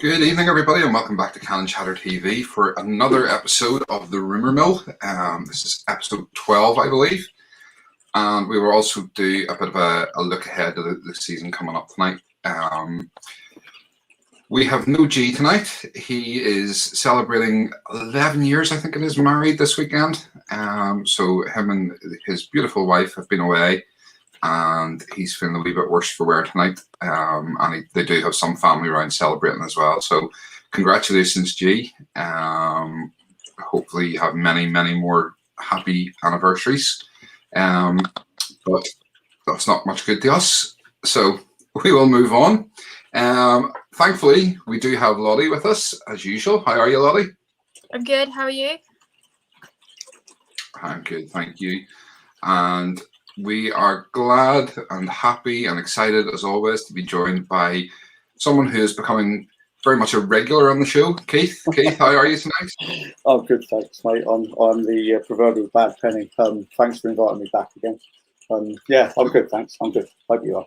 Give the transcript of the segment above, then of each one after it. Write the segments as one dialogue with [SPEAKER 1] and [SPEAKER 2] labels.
[SPEAKER 1] Good evening, everybody, and welcome back to Canon Chatter TV for another episode of the Rumour Mill. This is episode 12, I believe, and we will also do a bit of a look ahead to the season coming up tonight. We have no G tonight. He is celebrating 11 years, I think it is, married this weekend. So him and his beautiful wife have been away, and he's feeling a wee bit worse for wear tonight. They do have some family around celebrating as well. So congratulations, G. Hopefully you have many, many more happy anniversaries. But that's not much good to us. So we will move on. Thankfully, we do have Lottie with us, as usual. How are you, Lottie?
[SPEAKER 2] I'm good. How are you?
[SPEAKER 1] I'm good, thank you. And we are glad and happy and excited, as always, to be joined by someone who is becoming very much a regular on the show. Keith, how are you tonight?
[SPEAKER 3] Oh, good, thanks, mate. I'm the proverbial bad penny. Thanks for inviting me back again. Yeah, I'm good, thanks. I'm good. Hope you are.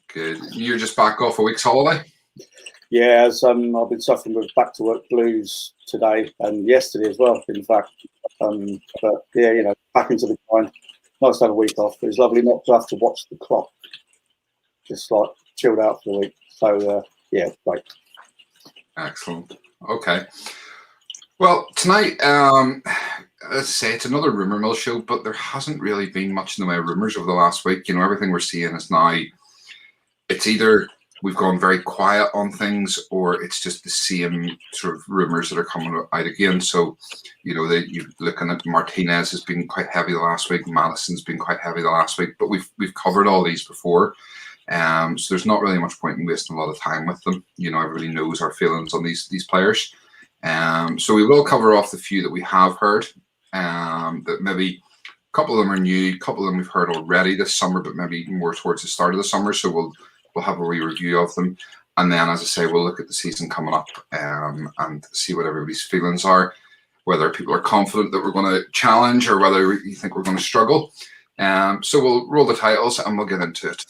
[SPEAKER 1] Good. You're just back off a week's holiday?
[SPEAKER 3] Yeah, as I've been suffering with back to work blues today and yesterday as well, in fact. But yeah, you know, back into the grind. Nice to have a week off. It was lovely not to have to watch the clock. Just like chilled out for the week. So yeah, great.
[SPEAKER 1] Excellent. Okay. Well, tonight, as I say, it's another Rumour Mill show, but there hasn't really been much in the way of rumours over the last week. You know, everything we're seeing is now, it's either we've gone very quiet on things, or it's just the same sort of rumours that are coming out again. So, you know, you're looking at Martinez has been quite heavy the last week. Madison's been quite heavy the last week, but we've covered all these before. So there's not really much point in wasting a lot of time with them. You know, everybody knows our feelings on these players. So we will cover off the few that we have heard. That maybe a couple of them are new, a couple of them we've heard already this summer, but maybe more towards the start of the summer. So we'll have a re-review of them, and then, as I say, we'll look at the season coming up and see what everybody's feelings are, whether people are confident that we're going to challenge or whether you think we're going to struggle. So we'll roll the titles and we'll get into it.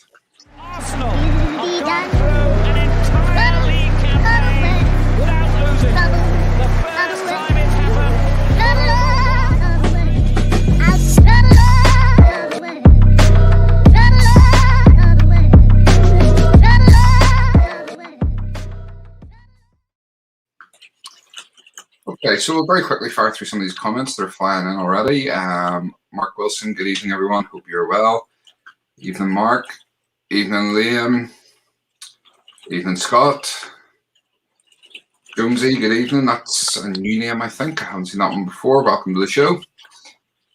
[SPEAKER 4] Arsenal have gone through an entire league campaign without losing. The first time it's happened.
[SPEAKER 1] Okay, so we'll very quickly fire through some of these comments that are flying in already. Mark Wilson, good evening, everyone. Hope you're well. Evening, Mark. Evening, Liam. Evening, Scott. Jonesy, good evening. That's a new name, I think. I haven't seen that one before. Welcome to the show.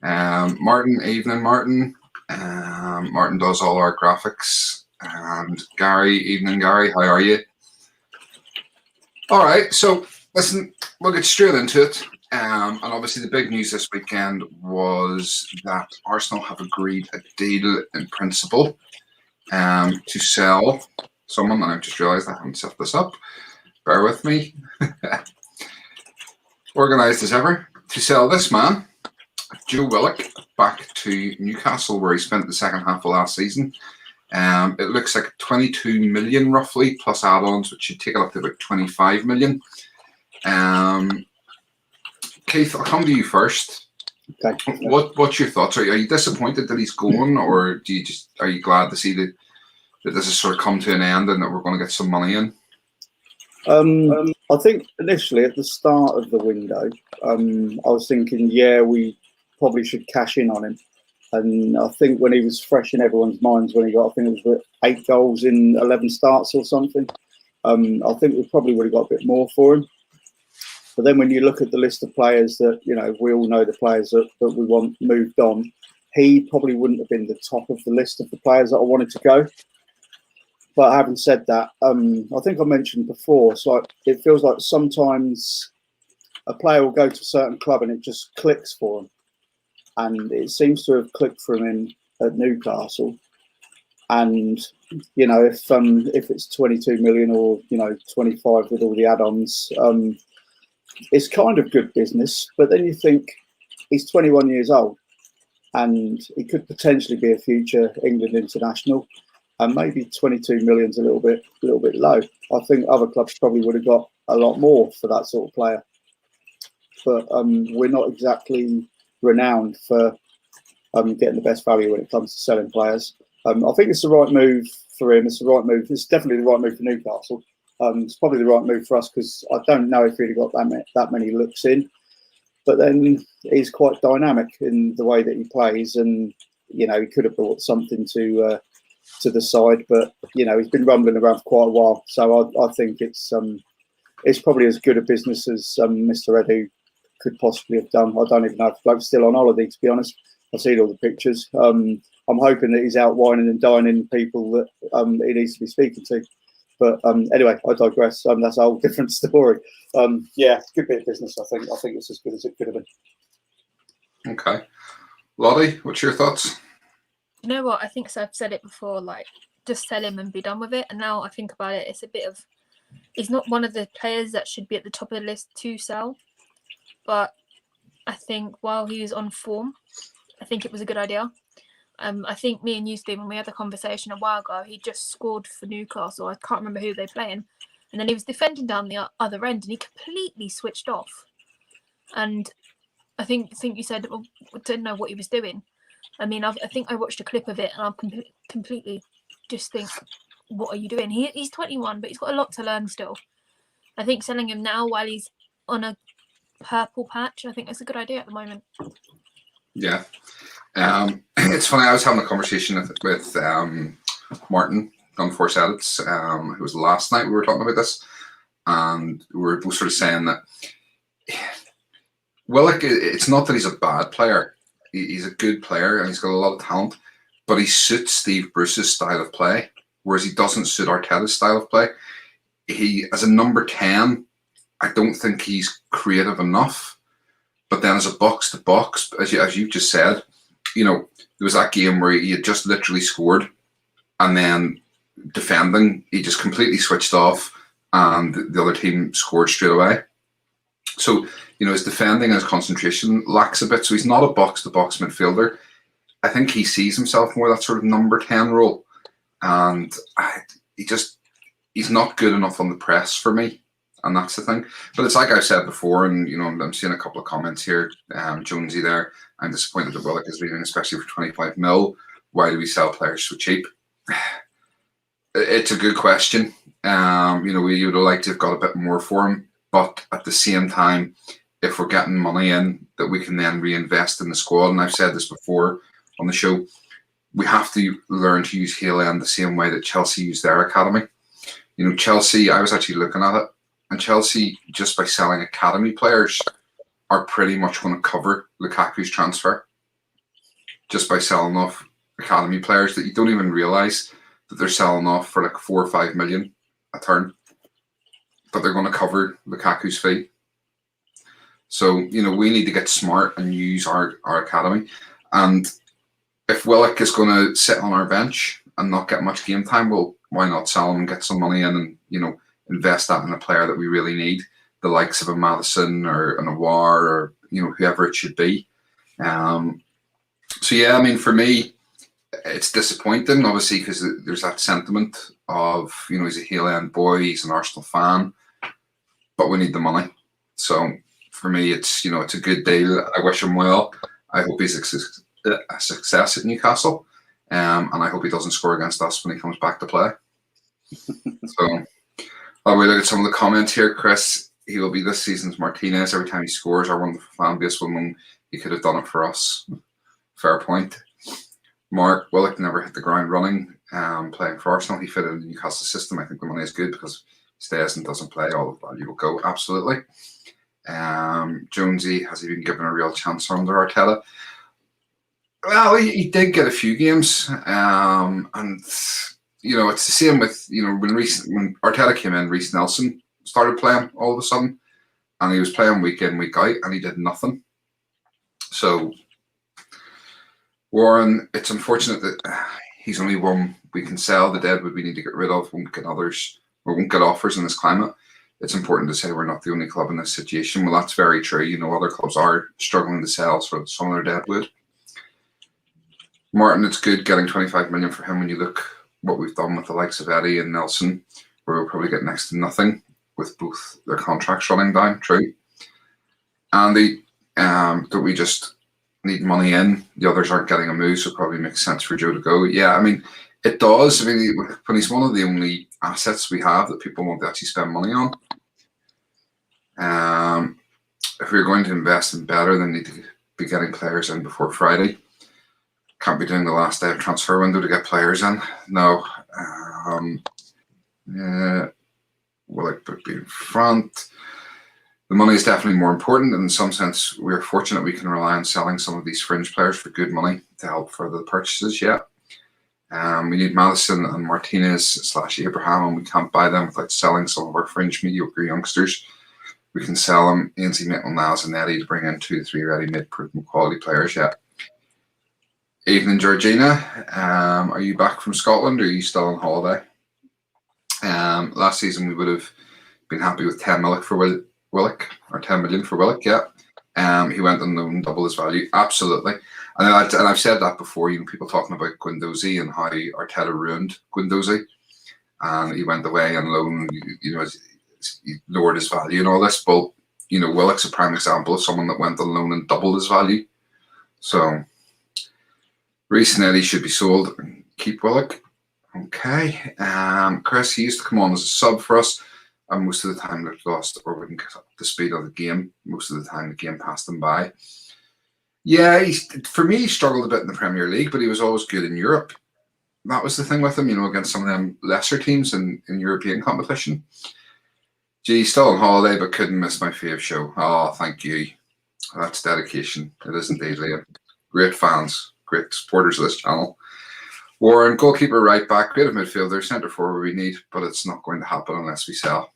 [SPEAKER 1] Martin, evening, Martin. Martin does all our graphics. And Gary, evening, Gary. How are you? All right, so listen, we'll get straight into it. And obviously the big news this weekend was that Arsenal have agreed a deal in principle to sell someone, and I've just realised I haven't set this up. Bear with me. Organised as ever, to sell this man, Joe Willock, back to Newcastle, where he spent the second half of last season. It looks like 22 million roughly, plus add-ons, which should take it up to about 25 million. Keith, I'll come to you first.
[SPEAKER 3] Okay.
[SPEAKER 1] What's your thoughts? Are you disappointed that he's gone, or are you glad to see that this has sort of come to an end and that we're going to get some money in?
[SPEAKER 3] I think initially at the start of the window, I was thinking, yeah, we probably should cash in on him. And I think when he was fresh in everyone's minds, when he got, I think it was 8 goals in 11 starts or something, I think we probably would have got a bit more for him. But then when you look at the list of players that, you know, we all know the players that we want moved on, he probably wouldn't have been the top of the list of the players that I wanted to go. But having said that, I think I mentioned before, it's like it feels like sometimes a player will go to a certain club and it just clicks for him. And it seems to have clicked for him at Newcastle. And, you know, if it's 22 million or, you know, 25 with all the add-ons, it's kind of good business. But then you think he's 21 years old and he could potentially be a future England international. and maybe 22 million's a little bit low. I think other clubs probably would have got a lot more for that sort of player, but we're not exactly renowned for getting the best value when it comes to selling players. I think it's the right move for him. It's the right move. It's definitely the right move for Newcastle. It's probably the right move for us because I don't know if he'd have got that many looks in. But then he's quite dynamic in the way that he plays, and he could have brought something to the side. But he's been rumbling around for quite a while, so I think it's probably as good a business as Mr. Edu could possibly have done. I don't even know if bloke's still on holiday, to be honest. I've seen all the pictures. I'm hoping that he's out wining and dining people that he needs to be speaking to. But anyway, I digress. That's a whole different story. Yeah, good bit of business, I think. I think it's as good as it could have been.
[SPEAKER 1] Okay. Lottie, what's your thoughts?
[SPEAKER 2] You know what? I think I've said it before, like, just sell him and be done with it. And now I think about it, it's a bit of... He's not one of the players that should be at the top of the list to sell. But I think while he was on form, I think it was a good idea. I think me and you, Steve, when we had the conversation a while ago, he just scored for Newcastle. I can't remember who they're playing. And then he was defending down the other end and he completely switched off. And I think you said, well, didn't know what he was doing. I mean, I think I watched a clip of it and I'm completely just think, what are you doing? He's 21, but he's got a lot to learn still. I think selling him now while he's on a purple patch, I think that's a good idea at the moment.
[SPEAKER 1] Yeah. It's funny, I was having a conversation with Martin Gunforce Edits. It was last night we were talking about this, and we were both sort of saying that, well, like, it's not that he's a bad player. He's a good player and he's got a lot of talent, but he suits Steve Bruce's style of play, whereas he doesn't suit Arteta's style of play. He, as a number 10, I don't think he's creative enough. But then as a box-to-box, as you just said, there was that game where he had just literally scored, and then defending, he just completely switched off, and the other team scored straight away. So, his defending and his concentration lacks a bit, so he's not a box-to-box midfielder. I think he sees himself more that sort of number 10 role, and he's not good enough on the press for me. And that's the thing. But it's like I've said before, and I'm seeing a couple of comments here. Jonesy there, I'm disappointed that Willock is leaving, especially for 25 mil. Why do we sell players so cheap? It's a good question. We would have liked to have got a bit more for him, but at the same time, if we're getting money in that we can then reinvest in the squad, and I've said this before on the show, we have to learn to use Hale End the same way that Chelsea used their academy. Chelsea, I was actually looking at it, and Chelsea, just by selling academy players, are pretty much going to cover Lukaku's transfer. Just by selling off academy players that you don't even realise that they're selling off for like 4 or 5 million a turn. But they're going to cover Lukaku's fee. So, we need to get smart and use our academy. And if Willock is going to sit on our bench and not get much game time, well, why not sell him and get some money in and, invest that in a player that we really need, the likes of a Maddison or an Awar or whoever it should be. So yeah, I mean, for me, it's disappointing, obviously, because there's that sentiment of he's a Hale End boy, he's an Arsenal fan, but we need the money. So for me, it's it's a good deal. I wish him well. I hope he's a success at Newcastle, and I hope he doesn't score against us when he comes back to play. So. We look at some of the comments here. Chris, he will be this season's Martinez. Every time he scores, our wonderful fan base will know he could have done it for us. Fair point. Mark, Willock never hit the ground running. Playing for Arsenal, he fitted in the Newcastle system. I think the money is good because he stays and doesn't play. All the value will go, absolutely. Jonesy, has he been given a real chance under Arteta? Well, he did get a few games. And... it's the same with, when Arteta came in, Reece Nelson started playing all of a sudden, and he was playing week in, week out, and he did nothing. So, Warren, it's unfortunate that he's only one we can sell. The deadwood we need to get rid of, won't get others, or won't get offers in this climate. It's important to say we're not the only club in this situation. Well, that's very true. Other clubs are struggling to sell some of their deadwood. Martin, it's good getting 25 million for him when you look what we've done with the likes of Eddie and Nelson, where we'll probably get next to nothing with both their contracts running down. True. Andy, that we just need money in. The others aren't getting a move, so it probably makes sense for Joe to go. Yeah, I mean, it does. I mean, when he's one of the only assets we have that people want to actually spend money on. If we're going to invest in better, then need to be getting players in before Friday. Can't be doing the last day of transfer window to get players in. No. Will it be in front? The money is definitely more important, and in some sense, we're fortunate we can rely on selling some of these fringe players for good money to help further the purchases. Yeah. We need Madison and Martinez / Abraham, and we can't buy them without selling some of our fringe mediocre youngsters. We can sell them, Ainsley, Maitland-Niles and Eddie, to bring in 2 to 3 ready-made proven quality players. Yeah. Evening, Georgina. Are you back from Scotland or are you still on holiday? Last season we would have been happy with 10 million for Willock, or 10 million for Willock. Yeah. He went on loan, double his value. Absolutely. And I've said that before. You know, people talking about Guendouzi and how Arteta ruined Guendouzi, and he went away on loan. You know, he lowered his value and all this. But you know, Willock's a prime example of someone that went on loan and doubled his value. So Reece and Eddie should be sold. Keep Willock. Okay. Chris, he used to come on as a sub for us, and most of the time they're lost or wouldn't get up to speed of the game. Most of the time the game passed them by. Yeah, for me, he struggled a bit in the Premier League, but he was always good in Europe. That was the thing with him, you know, against some of them lesser teams in European competition. Gee, still on holiday, but couldn't miss my fave show. Oh, thank you. That's dedication. It is indeed, Liam. Great fans, great supporters of this channel. Warren, goalkeeper, right back, creative midfielder, centre forward we need, but it's not going to happen unless we sell.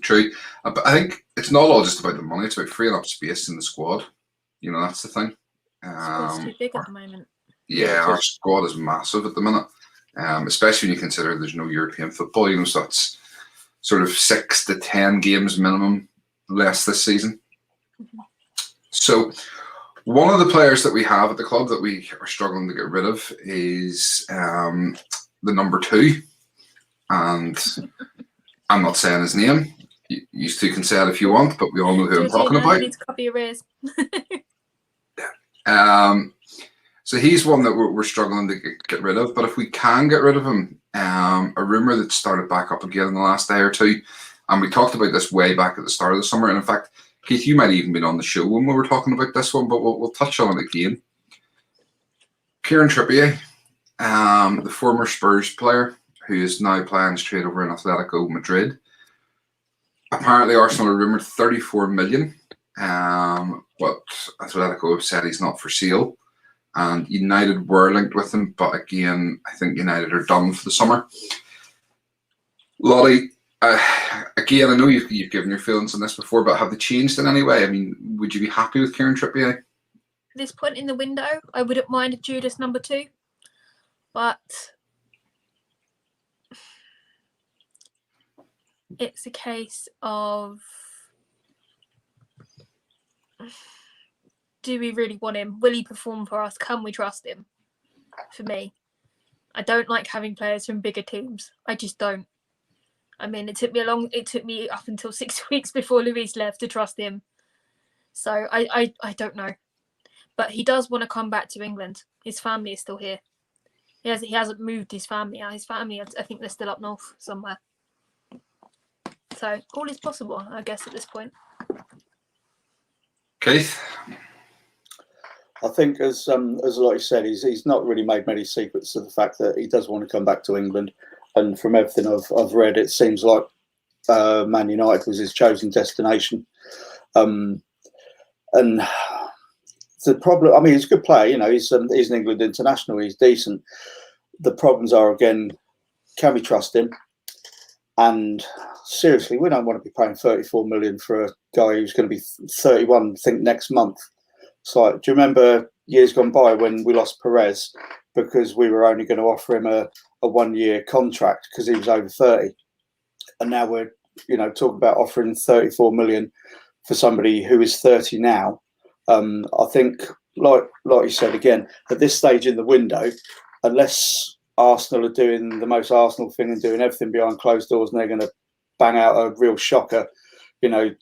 [SPEAKER 1] True. But I think it's not all just about the money, it's about freeing up space in the squad. You know, that's the thing.
[SPEAKER 2] It's too big at the moment.
[SPEAKER 1] Yeah, our squad is massive at the minute, especially when you consider there's no European football. You know, so that's sort of 6 to 10 games minimum less this season. Mm-hmm. So one of the players that we have at the club that we are struggling to get rid of is the number 2, and I'm not saying his name. You two can say it if you want, but we all know who I'm talking about.
[SPEAKER 2] Needs to copy your ears.
[SPEAKER 1] So he's one that we're struggling to get rid of. But if we can get rid of him, a rumour that started back up again in the last day or two, and we talked about this way back at the start of the summer. And in fact, Keith, you might have even been on the show when we were talking about this one, but we'll touch on it again. Kieran Trippier, the former Spurs player who is now playing straight over in Atletico Madrid. Apparently, Arsenal are rumoured 34 million. But Atletico have said he's not for sale, and United were linked with him, but again, I think United are done for the summer. Lottie, again, I know you've given your feelings on this before, but have they changed in any way? I mean, would you be happy with Kieran Trippier?
[SPEAKER 2] At this point in the window, I wouldn't mind a Judas number 2, but it's a case of, do we really want him? Will he perform for us? Can we trust him? For me, I don't like having players from bigger teams. I just don't. I mean, it took me up until 6 weeks before Luis left to trust him. So I don't know. But he does want to come back to England. His family is still here. He hasn't moved his family. His family, I think they're still up north somewhere. So all is possible, I guess, at this point.
[SPEAKER 1] Keith?
[SPEAKER 3] I think, as like you said, he's not really made many secrets of the fact that he does want to come back to England. And from everything I've read, it seems like Man United was his chosen destination. And the problem, I mean, he's a good player. You know, he's an England international. He's decent. The problems are, again, can we trust him? And seriously, we don't want to be paying 34 million for a guy who's going to be 31, I think, next month. So, do you remember years gone by when we lost Perez because we were only going to offer him a 1-year contract because he was over 30, and now we're, you know, talking about offering 34 million for somebody who is 30 now. I think, like you said again, at this stage in the window, unless Arsenal are doing the most Arsenal thing and doing everything behind closed doors, and they're going to bang out a real shocker,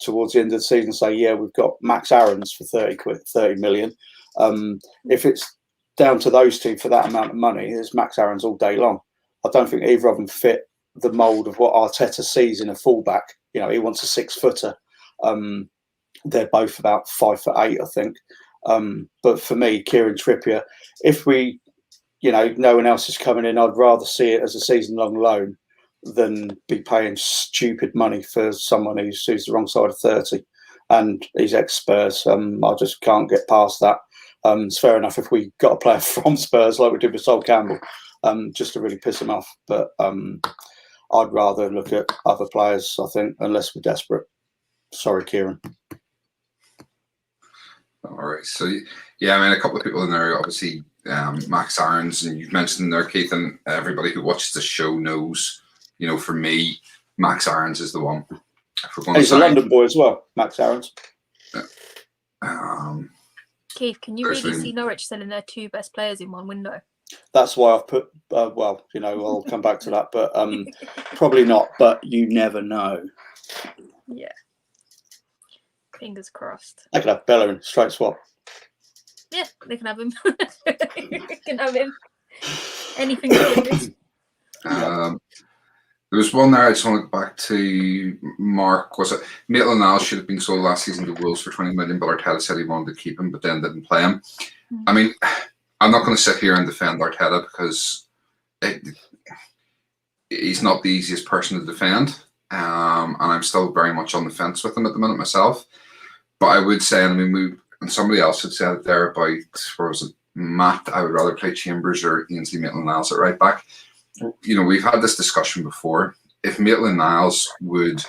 [SPEAKER 3] towards the end of the season, say, yeah, we've got Max Aarons for 30 million. If it's down to those two for that amount of money, there's Max Aarons all day long. I don't think either of them fit the mould of what Arteta sees in a fullback. He wants a 6-footer. They're both about 5'8", I think. But for me, Kieran Trippier, if we, no one else is coming in, I'd rather see it as a season-long loan than be paying stupid money for someone who's the wrong side of 30. And he's ex-Spurs. I just can't get past that. It's fair enough if we got a player from Spurs like we did with Sol Campbell, just to really piss him off. But I'd rather look at other players, I think, unless we're desperate. Sorry, Kieran.
[SPEAKER 1] All right. So, yeah, a couple of people in there, obviously, Max Aarons, and you've mentioned there, Keith, and everybody who watches the show knows, for me, Max Aarons is the one.
[SPEAKER 3] He's a London boy as well, Max Aarons.
[SPEAKER 2] Keith, can you really see Norwich selling their 2 best players in one window?
[SPEAKER 3] That's why I've put, I'll come back to that, but probably not, but you never know.
[SPEAKER 2] Yeah. Fingers crossed.
[SPEAKER 3] They could have Bellerin, straight swap.
[SPEAKER 2] Yeah, they can have him. They can have him. Anything good.
[SPEAKER 1] There was one there I just want to go back to. Mark, was it Maitland-Niles should have been sold last season to Wolves for 20 million, but Arteta said he wanted to keep him, but then didn't play him. I'm not going to sit here and defend Arteta because he's not the easiest person to defend, and I'm still very much on the fence with him at the minute myself. But I would say, and somebody else had said it there about, where was it, Matt, I would rather play Chambers or Ainsley Maitland-Niles at right back. We've had this discussion before. If Maitland-Niles would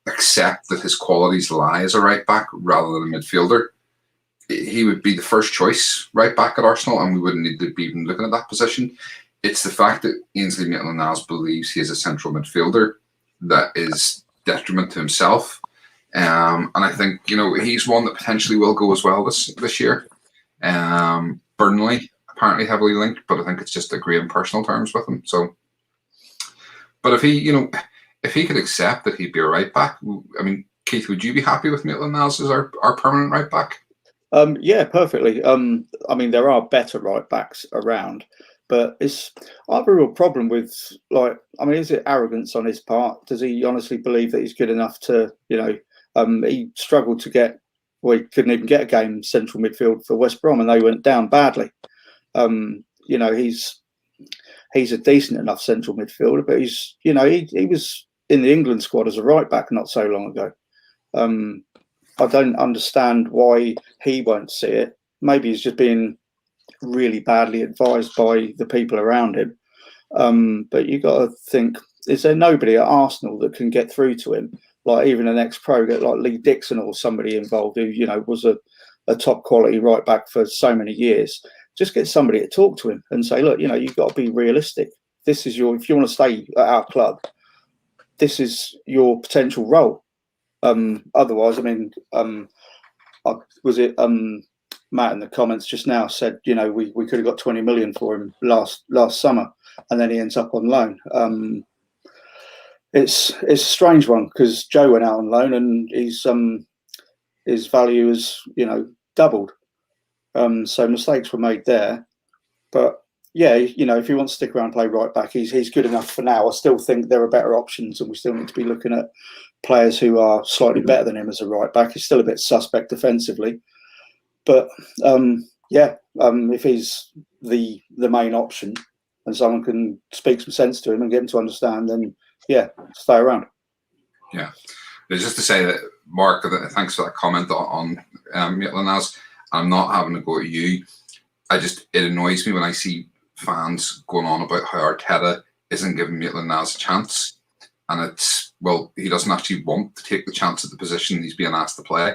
[SPEAKER 1] accept that his qualities lie as a right back rather than a midfielder, he would be the first choice right back at Arsenal, and we wouldn't need to be even looking at that position. It's the fact that Ainsley Maitland-Niles believes he is a central midfielder that is detriment to himself. And I think, he's one that potentially will go as well this year. Burnley, apparently heavily linked, but I think it's just agreeing personal terms with him. So, but if he could accept that he'd be a right back, Keith, would you be happy with Maitland-Niles as our permanent right back?
[SPEAKER 3] Yeah, perfectly. There are better right backs around, but I have a real problem with, is it arrogance on his part? Does he honestly believe that he's good enough to, he struggled to get, he couldn't even get a game central midfield for West Brom, and they went down badly. He's a decent enough central midfielder, but he was in the England squad as a right back not so long ago. I don't understand why he won't see it. Maybe he's just being really badly advised by the people around him. But you got to think, is there nobody at Arsenal that can get through to him? Like even an ex-pro, like Lee Dixon or somebody involved who, was a top quality right back for so many years. Just get somebody to talk to him and say, look, you've got to be realistic. This is if you want to stay at our club, this is your potential role. Otherwise, was it Matt in the comments just now said, we could have got 20 million for him last summer, and then he ends up on loan. It's a strange one because Joe went out on loan and his value has doubled. So mistakes were made there, but yeah, if he wants to stick around and play right back, he's good enough for now. I still think there are better options, and we still need to be looking at players who are slightly better than him as a right back. He's still a bit suspect defensively, but if he's the main option and someone can speak some sense to him and get him to understand, then yeah, stay around.
[SPEAKER 1] Yeah, just to say that, Mark, thanks for that comment on Maitland-Niles. I'm not having to go at you. It annoys me when I see fans going on about how Arteta isn't giving Maitland-Niles a chance. And he doesn't actually want to take the chance at the position he's being asked to play.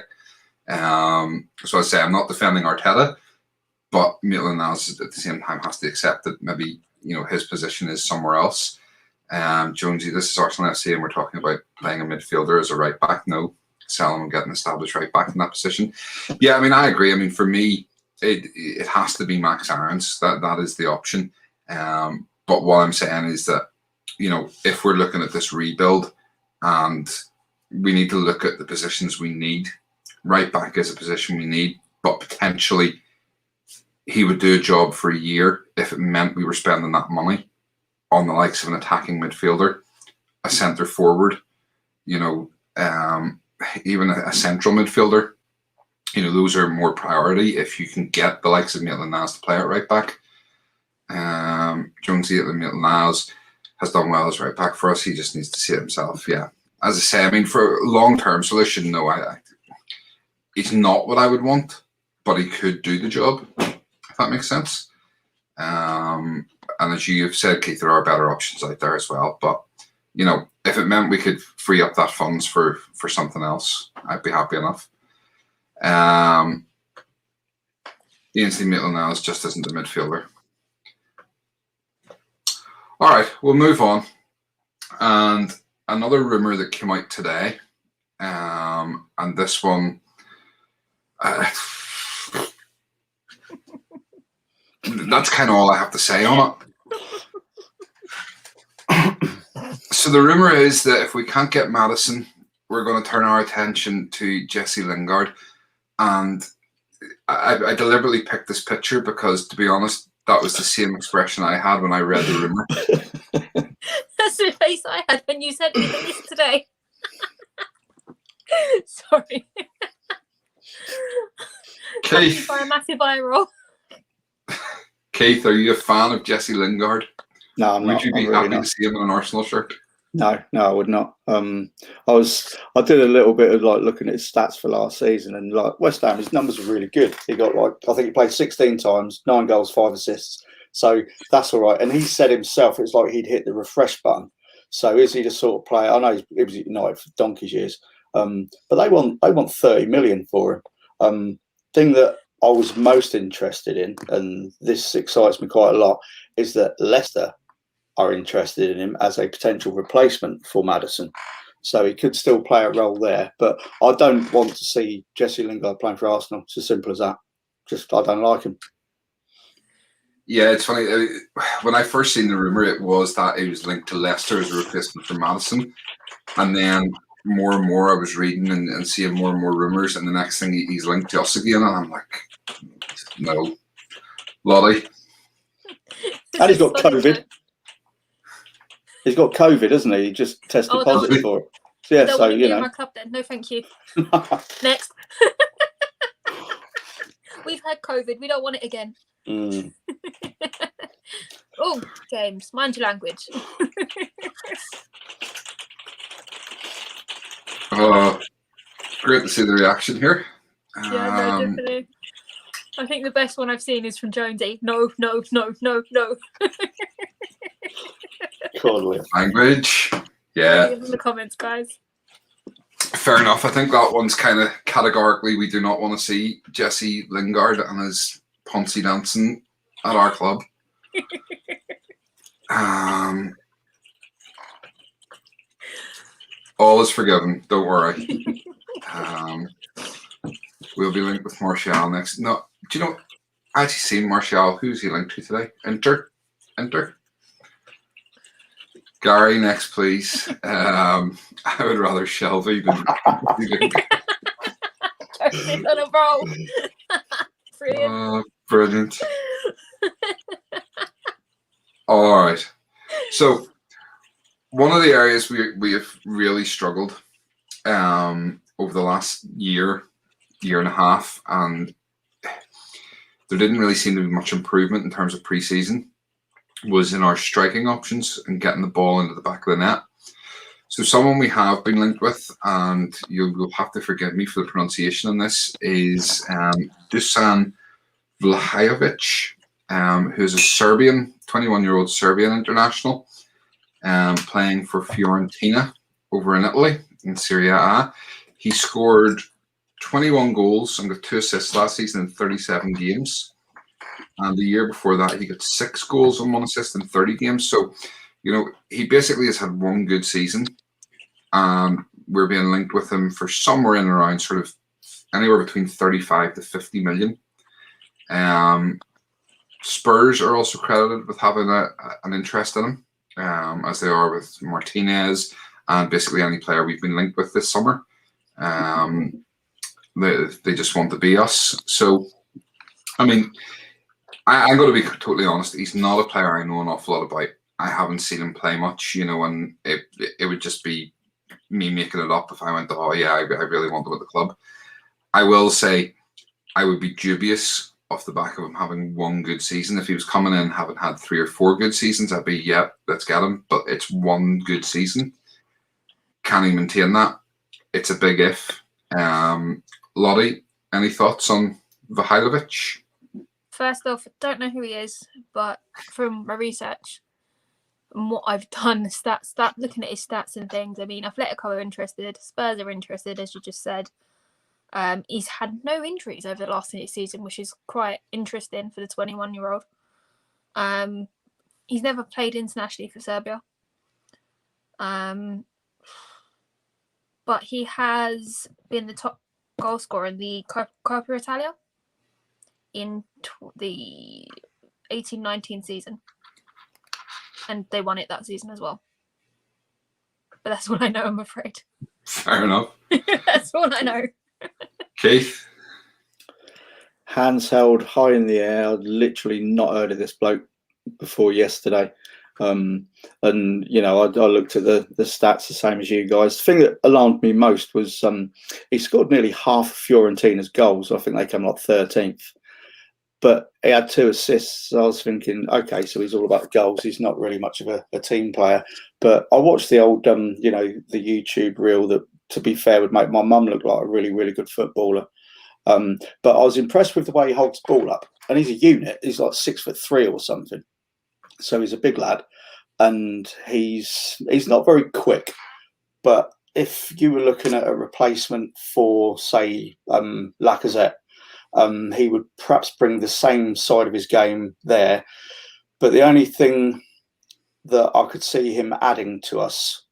[SPEAKER 1] So I say I'm not defending Arteta, but Maitland-Niles at the same time has to accept that maybe, his position is somewhere else. Jonesy, this is Arsenal FC, and we're talking about playing a midfielder as a right back. No, sell him and get an established right back in that position. Yeah, I agree. For me, it has to be Max Aarons. That is the option. But what I'm saying is that, if we're looking at this rebuild, and we need to look at the positions we need. Right back is a position we need, but potentially he would do a job for a year if it meant we were spending that money on the likes of an attacking midfielder, a centre forward, even a central midfielder. Those are more priority if you can get the likes of Maitland-Niles to play at right back. Jonesy at the Maitland-Niles has done well as right back for us. He just needs to see it himself. Yeah. As I say, for long-term solution, no, he's not what I would want, but he could do the job, if that makes sense. And as you've said, Keith, there are better options out there as well. But, if it meant we could free up that funds for something else, I'd be happy enough. Ainsley Maitland-Niles just isn't a midfielder. All right, we'll move on. And another rumour that came out today, and this one, that's kind of all I have to say on it. So the rumour is that if we can't get Maddison, we're going to turn our attention to Jesse Lingard. And I deliberately picked this picture because, to be honest, that was the same expression I had when I read the rumour.
[SPEAKER 2] That's the face I had when you said this today. Sorry.
[SPEAKER 1] Keith,
[SPEAKER 2] By a massive eye roll.
[SPEAKER 1] Keith, are you a fan of Jesse Lingard?
[SPEAKER 3] No, I'm not.
[SPEAKER 1] Would you be
[SPEAKER 3] I'm
[SPEAKER 1] happy
[SPEAKER 3] really
[SPEAKER 1] to see him in an Arsenal shirt?
[SPEAKER 3] No, I would not. I did a little bit of looking at his stats for last season, and West Ham, his numbers were really good. He got I think he played 16 times, 9 goals, 5 assists. So that's all right. And he said himself, it's like he'd hit the refresh button. So is he the sort of player? I know he was at United for donkey's years, but they want 30 million for him. Thing that I was most interested in, and this excites me quite a lot, is that Leicester are interested in him as a potential replacement for Maddison. So he could still play a role there. But I don't want to see Jesse Lingard playing for Arsenal. It's as simple as that. I don't like him.
[SPEAKER 1] Yeah, it's funny. When I first seen the rumour, it was that he was linked to Leicester as a replacement for Maddison. And then more and more I was reading and seeing more and more rumours. And the next thing he's linked to us again. And I'm like, no. Lottie.
[SPEAKER 3] And he's got COVID. He's got COVID, hasn't he? He just tested positive for it. So, yeah, so
[SPEAKER 2] in my club then. No, thank you. Next. We've had COVID. We don't want it again. Oh, James, mind your language.
[SPEAKER 1] Great to see the reaction here.
[SPEAKER 2] Yeah, no, definitely. I think the best one I've seen is from Jonesy. No.
[SPEAKER 1] Language. Yeah.
[SPEAKER 2] In the comments, guys.
[SPEAKER 1] Fair enough. I think that one's kind of categorically we do not want to see Jesse Lingard and his Ponzi dancing at our club. All is forgiven. Don't worry. We'll be linked with Martial next. No, do you know? I actually seen Martial. Who's he linked to today? Enter. Gary, next, please. I would rather Shelby than.
[SPEAKER 2] Jonesy on a roll. Brilliant.
[SPEAKER 1] Brilliant. All right. So, one of the areas we have really struggled over the last year and a half, and there didn't really seem to be much improvement in terms of pre-season, was in our striking options and getting the ball into the back of the net. So someone we have been linked with, and you'll have to forgive me for the pronunciation on this, is Dusan Vagilovich, who's a Serbian, 21-year-old Serbian international, playing for Fiorentina over in Italy in Serie A. He scored 21 goals and got 2 assists last season in 37 games. And the year before that, he got 6 goals and 1 assist in 30 games. So, he basically has had one good season. And we're being linked with him for somewhere in around sort of anywhere between 35 to 50 million. Spurs are also credited with having an interest in him, as they are with Martinez and basically any player we've been linked with this summer. They just want to be us. So, I mean, I'm going to be totally honest. He's not a player I know an awful lot about. I haven't seen him play much, and it would just be me making it up if I went, oh yeah, I really want him at the club. I will say I would be dubious off the back of him having one good season. If he was coming in having had 3 or 4 good seasons, I'd be, yeah, let's get him. But it's one good season. Can he maintain that? It's a big if. Lottie, any thoughts on Vagilovich?
[SPEAKER 2] First off, I don't know who he is, but from my research and what I've done, looking at his stats and things, I mean, Atletico are interested, Spurs are interested, as you just said. He's had no injuries over the last season, which is quite interesting for the 21-year-old. He's never played internationally for Serbia. But he has been the top goal scorer in the Coppa Italia in the 18-19 season. And they won it that season as well. But that's all I know, I'm afraid.
[SPEAKER 1] Fair enough.
[SPEAKER 2] That's all I know.
[SPEAKER 3] Keith? Hands held high in the air. I'd literally not heard of this bloke before yesterday. And, I looked at the stats the same as you guys. The thing that alarmed me most was he scored nearly half of Fiorentina's goals. I think they came like 13th. But he had 2 assists. So I was thinking, okay, so he's all about goals. He's not really much of a team player. But I watched the old, the YouTube reel that, to be fair, would make my mum look like a really, really good footballer. But I was impressed with the way he holds the ball up. And he's a unit. He's like 6'3" or something. So he's a big lad. And he's not very quick. But if you were looking at a replacement for, say, Lacazette, he would perhaps bring the same side of his game there. But the only thing that I could see him adding to us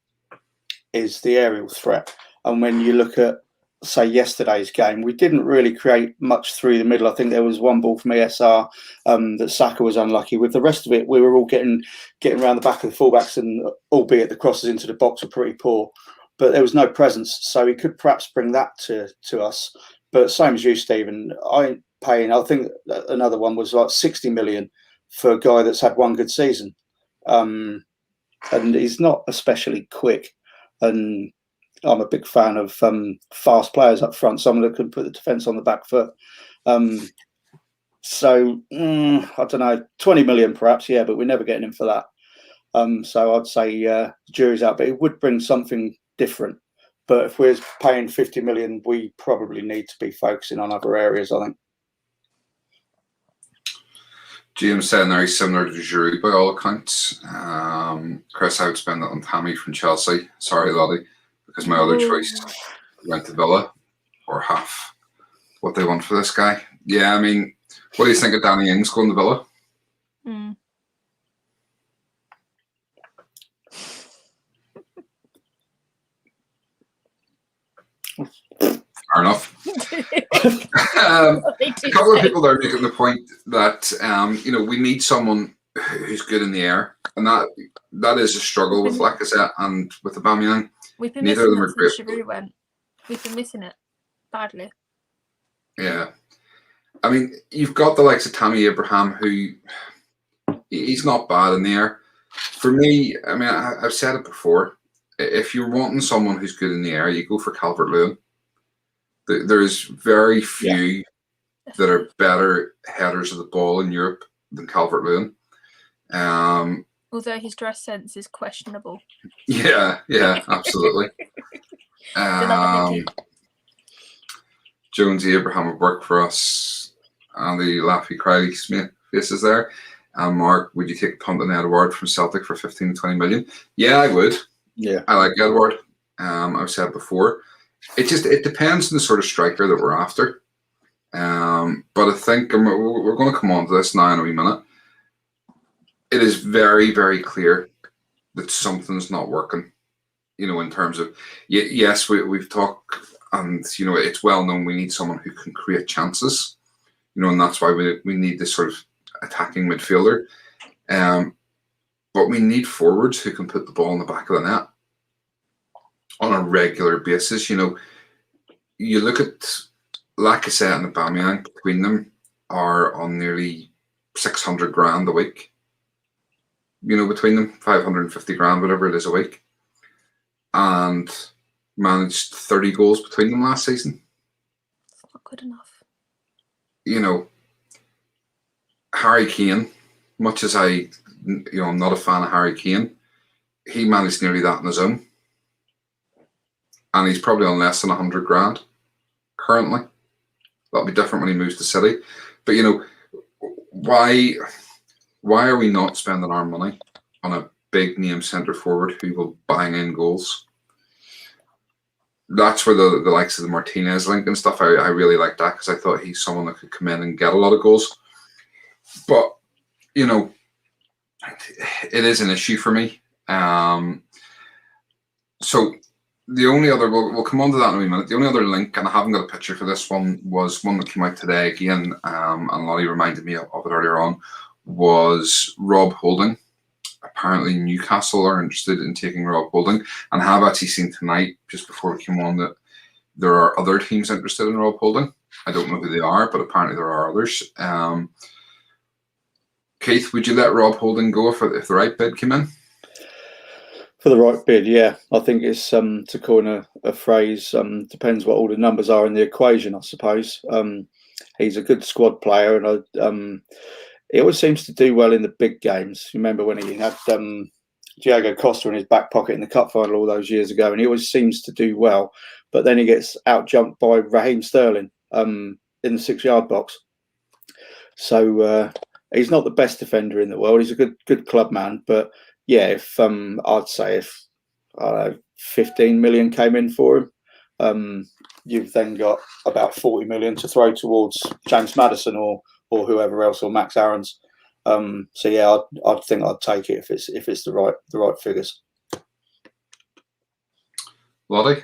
[SPEAKER 3] is the aerial threat. And when you look at, say, yesterday's game, we didn't really create much through the middle. I think there was one ball from ESR that Saka was unlucky with. The rest of it, we were all getting around the back of the fullbacks, and albeit the crosses into the box were pretty poor. But there was no presence, so he could perhaps bring that to us. But same as you, Stephen, I ain't paying. I think another one was like 60 million for a guy that's had one good season. And he's not especially quick. And I'm a big fan of fast players up front, someone that can put the defence on the back foot. So, I don't know, 20 million perhaps, yeah, but we're never getting him for that. So I'd say jury's out, but it would bring something different. But if we're paying 50 million, we probably need to be focusing on other areas, I think.
[SPEAKER 1] James saying very similar to Giroud by all accounts. Chris, I would spend that on Tammy from Chelsea. Sorry, Lottie, because my other choice went to Villa, or half what they want for this guy. Yeah, I mean, what do you think of Danny Ings going to Villa? Fair enough. A couple of people there making the point that we need someone who's good in the air, and that is a struggle with Lacazette and with Aubameyang.
[SPEAKER 2] We've been
[SPEAKER 1] Neither of them
[SPEAKER 2] missing
[SPEAKER 1] are
[SPEAKER 2] it
[SPEAKER 1] great.
[SPEAKER 2] since Giroud went. We've been missing it badly.
[SPEAKER 1] Yeah, I mean, you've got the likes of Tammy Abraham, who he's not bad in the air. For me, I mean, I've said it before. If you're wanting someone who's good in the air, you go for Calvert-Lewin. There's very few that are better headers of the ball in Europe than Calvert-Lewin.
[SPEAKER 2] Although his dress sense is questionable.
[SPEAKER 1] Yeah, absolutely. Jonesy Abraham would work for us. Andy Laffy Crowley Smith faces there. Mark, would you take a punt on Edward from Celtic for 15 to 20 million? Yeah, I would.
[SPEAKER 3] Yeah,
[SPEAKER 1] I like Edward. I've said before. It depends on the sort of striker that we're after. But I think we're going to come on to this now in a wee minute. It is very, very clear that something's not working. In terms of yes, we've talked, and it's well known we need someone who can create chances. And that's why we need this sort of attacking midfielder. But we need forwards who can put the ball in the back of the net on a regular basis. You know, you look at Lacazette and Aubameyang, between them are on nearly 600 grand a week. You know, between them, 550 grand, whatever it is a week. And managed 30 goals between them last season.
[SPEAKER 2] It's not good enough.
[SPEAKER 1] You know, Harry Kane, much as I'm not a fan of Harry Kane, he managed nearly that on his own. And he's probably on less than 100 grand currently. That'll be different when he moves to City. But, you know, why are we not spending our money on a big name centre forward who will bang in goals? That's where the likes of the Martinez link and stuff, I really like that, because I thought he's someone that could come in and get a lot of goals. But, you know, it is an issue for me. So the only other, we'll come on to that in a wee minute. The only other link, and I haven't got a picture for this one, was one that came out today again, and Lolly reminded me of it earlier on, was Rob Holding. Apparently Newcastle are interested in taking Rob Holding, and have actually seen tonight, just before we came on, that there are other teams interested in Rob Holding. I don't know who they are, but apparently there are others. Keith, would you let Rob Holding go if the right bid came in?
[SPEAKER 3] For the right bid, yeah. I think it's, to coin a phrase, depends what all the numbers are in the equation, I suppose. He's a good squad player, and he always seems to do well in the big games. You remember when he had Diego Costa in his back pocket in the cup final all those years ago, and he always seems to do well. But then he gets out-jumped by Raheem Sterling in the 6-yard box. So he's not the best defender in the world. He's a good club man. But yeah, if I'd say if 15 million came in for him, you've then got about 40 million to throw towards James Maddison or whoever else, or Max Aarons. So yeah, I'd think I'd take it if it's the right figures.
[SPEAKER 1] Lottie?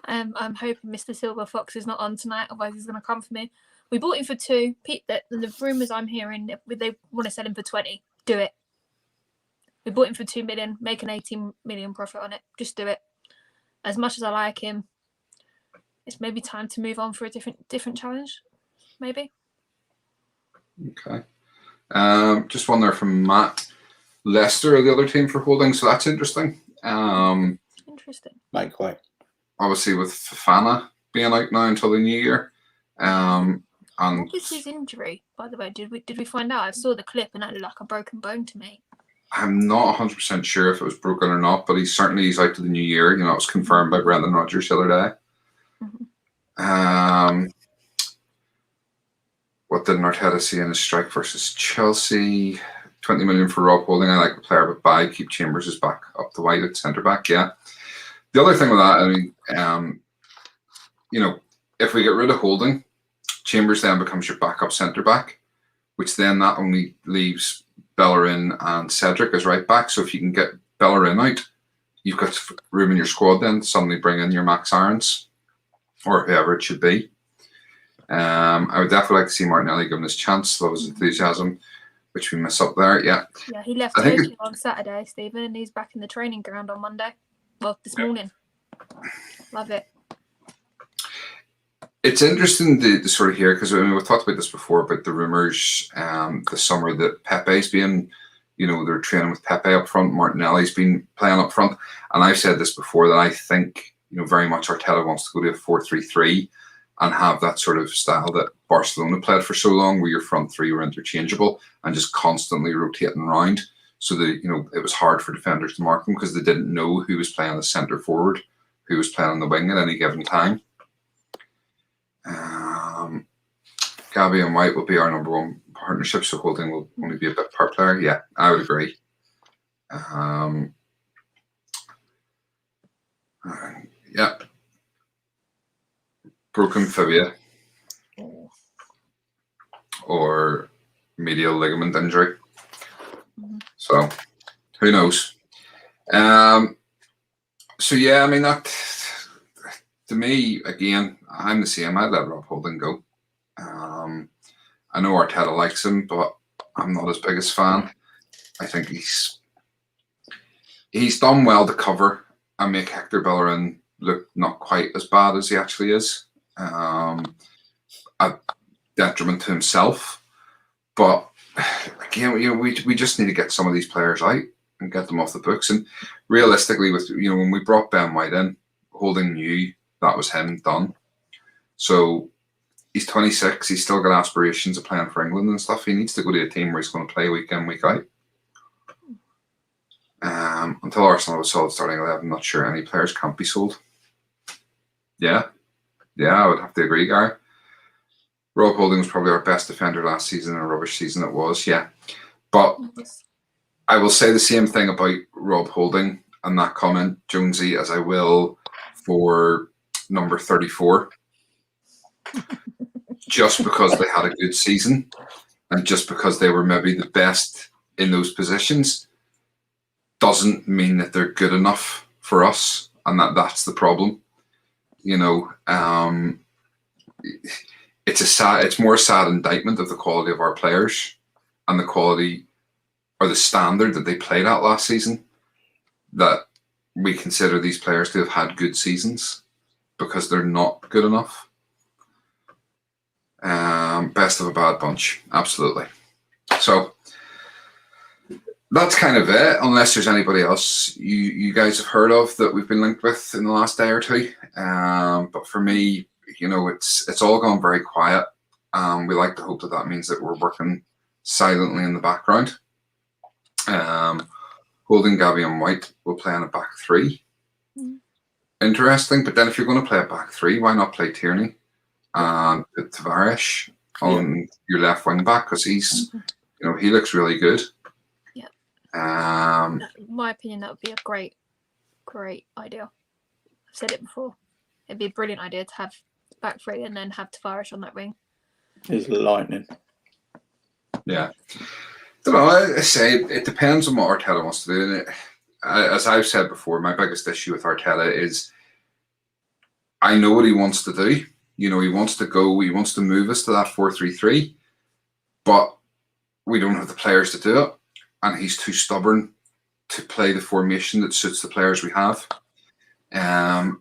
[SPEAKER 1] I'm
[SPEAKER 2] hoping Mr. Silver Fox is not on tonight, otherwise he's going to come for me. We bought him for 2. Pete, the rumours I'm hearing, they want to sell him for 20. Do it. We bought him for 2 million, make an 18 million profit on it. Just do it. As much as I like him, it's maybe time to move on for a different challenge. Maybe.
[SPEAKER 1] Okay. Just one there from Matt. Leicester are the other team for Holding, so that's interesting.
[SPEAKER 2] Interesting.
[SPEAKER 3] Make way.
[SPEAKER 1] Obviously, with Fofana being out now until the new year. And
[SPEAKER 2] what was his injury, by the way? Did we find out? I saw the clip and it looked like a broken bone to me.
[SPEAKER 1] I'm not 100% sure if it was broken or not, but he's out to the new year. You know, it was confirmed by Brendan Rodgers the other day. Mm-hmm. What did Arteta see in his strike versus Chelsea? 20 million for Rob Holding. I like the player, but buy. Keep Chambers is back up the wide at centre back. Yeah. The other thing with that, I mean, you know, if we get rid of Holding, Chambers then becomes your backup centre back, which then that only leaves Bellerin and Cedric as right back. So if you can get Bellerin out, you've got room in your squad then to suddenly bring in your Max Aarons or whoever it should be. I would definitely like to see Martinelli given his chance. Love his enthusiasm, which we miss up there. Yeah.
[SPEAKER 2] Yeah, he left Turkey on Saturday, Stephen, and he's back in the training ground on Monday. Well, this morning. Love it.
[SPEAKER 1] It's interesting to sort of hear, because I mean, we've talked about this before, about the rumours this summer that Pepe's been, you know, they're training with Pepe up front, Martinelli's been playing up front. And I've said this before, that I think, you know, very much Arteta wants to go to a 4-3-3 and have that sort of style that Barcelona played for so long, where your front three were interchangeable and just constantly rotating around, so that, you know, it was hard for defenders to mark them because they didn't know who was playing the centre forward, who was playing on the wing at any given time. Gabby and White will be our number one partnership, so Holding will only be a bit part player. Yeah, I would agree. Yeah. Broken fibula or medial ligament injury. So who knows? So yeah, I mean, that to me, again, I'm the same. I'd let Rob Holding go. I know Arteta likes him, but I'm not his biggest fan. I think he's done well to cover and make Hector Bellerin look not quite as bad as he actually is, at detriment to himself. But again, we just need to get some of these players out and get them off the books. And realistically, with when we brought Ben White in, Holding knew that was him done. So he's 26. He's still got aspirations of playing for England and stuff. He needs to go to a team where he's going to play week in, week out. Until Arsenal have a solid starting 11, I'm not sure any players can't be sold. Yeah, I would have to agree, Gary. Rob Holding was probably our best defender last season, and a rubbish season it was, yeah. But I will say the same thing about Rob Holding and that comment, Jonesy, as I will for number 34. Just because they had a good season and just because they were maybe the best in those positions doesn't mean that they're good enough for us, and that's the problem. It's more a sad indictment of the quality of our players and the quality or the standard that they played at last season, that we consider these players to have had good seasons because they're not good enough. Best of a bad bunch, absolutely. So that's kind of it, unless there's anybody else you guys have heard of that we've been linked with in the last day or two. But for me, it's all gone very quiet. We like to hope that means that we're working silently in the background. Holding, Gabby and White will play on a back three. Interesting, but then if you're going to play a back three, why not play Tierney and Tavares on your left wing back, because he's he looks really good.
[SPEAKER 2] In my opinion, that would be a great idea. I've said it before. It'd be a brilliant idea to have back three and then have Tavares on that wing.
[SPEAKER 3] He's lightning.
[SPEAKER 1] Yeah. Don't know, I say it depends on what Arteta wants to do. And as I've said before, my biggest issue with Arteta is I know what he wants to do. He wants to move us to that 4-3-3, but we don't have the players to do it. And he's too stubborn to play the formation that suits the players we have. And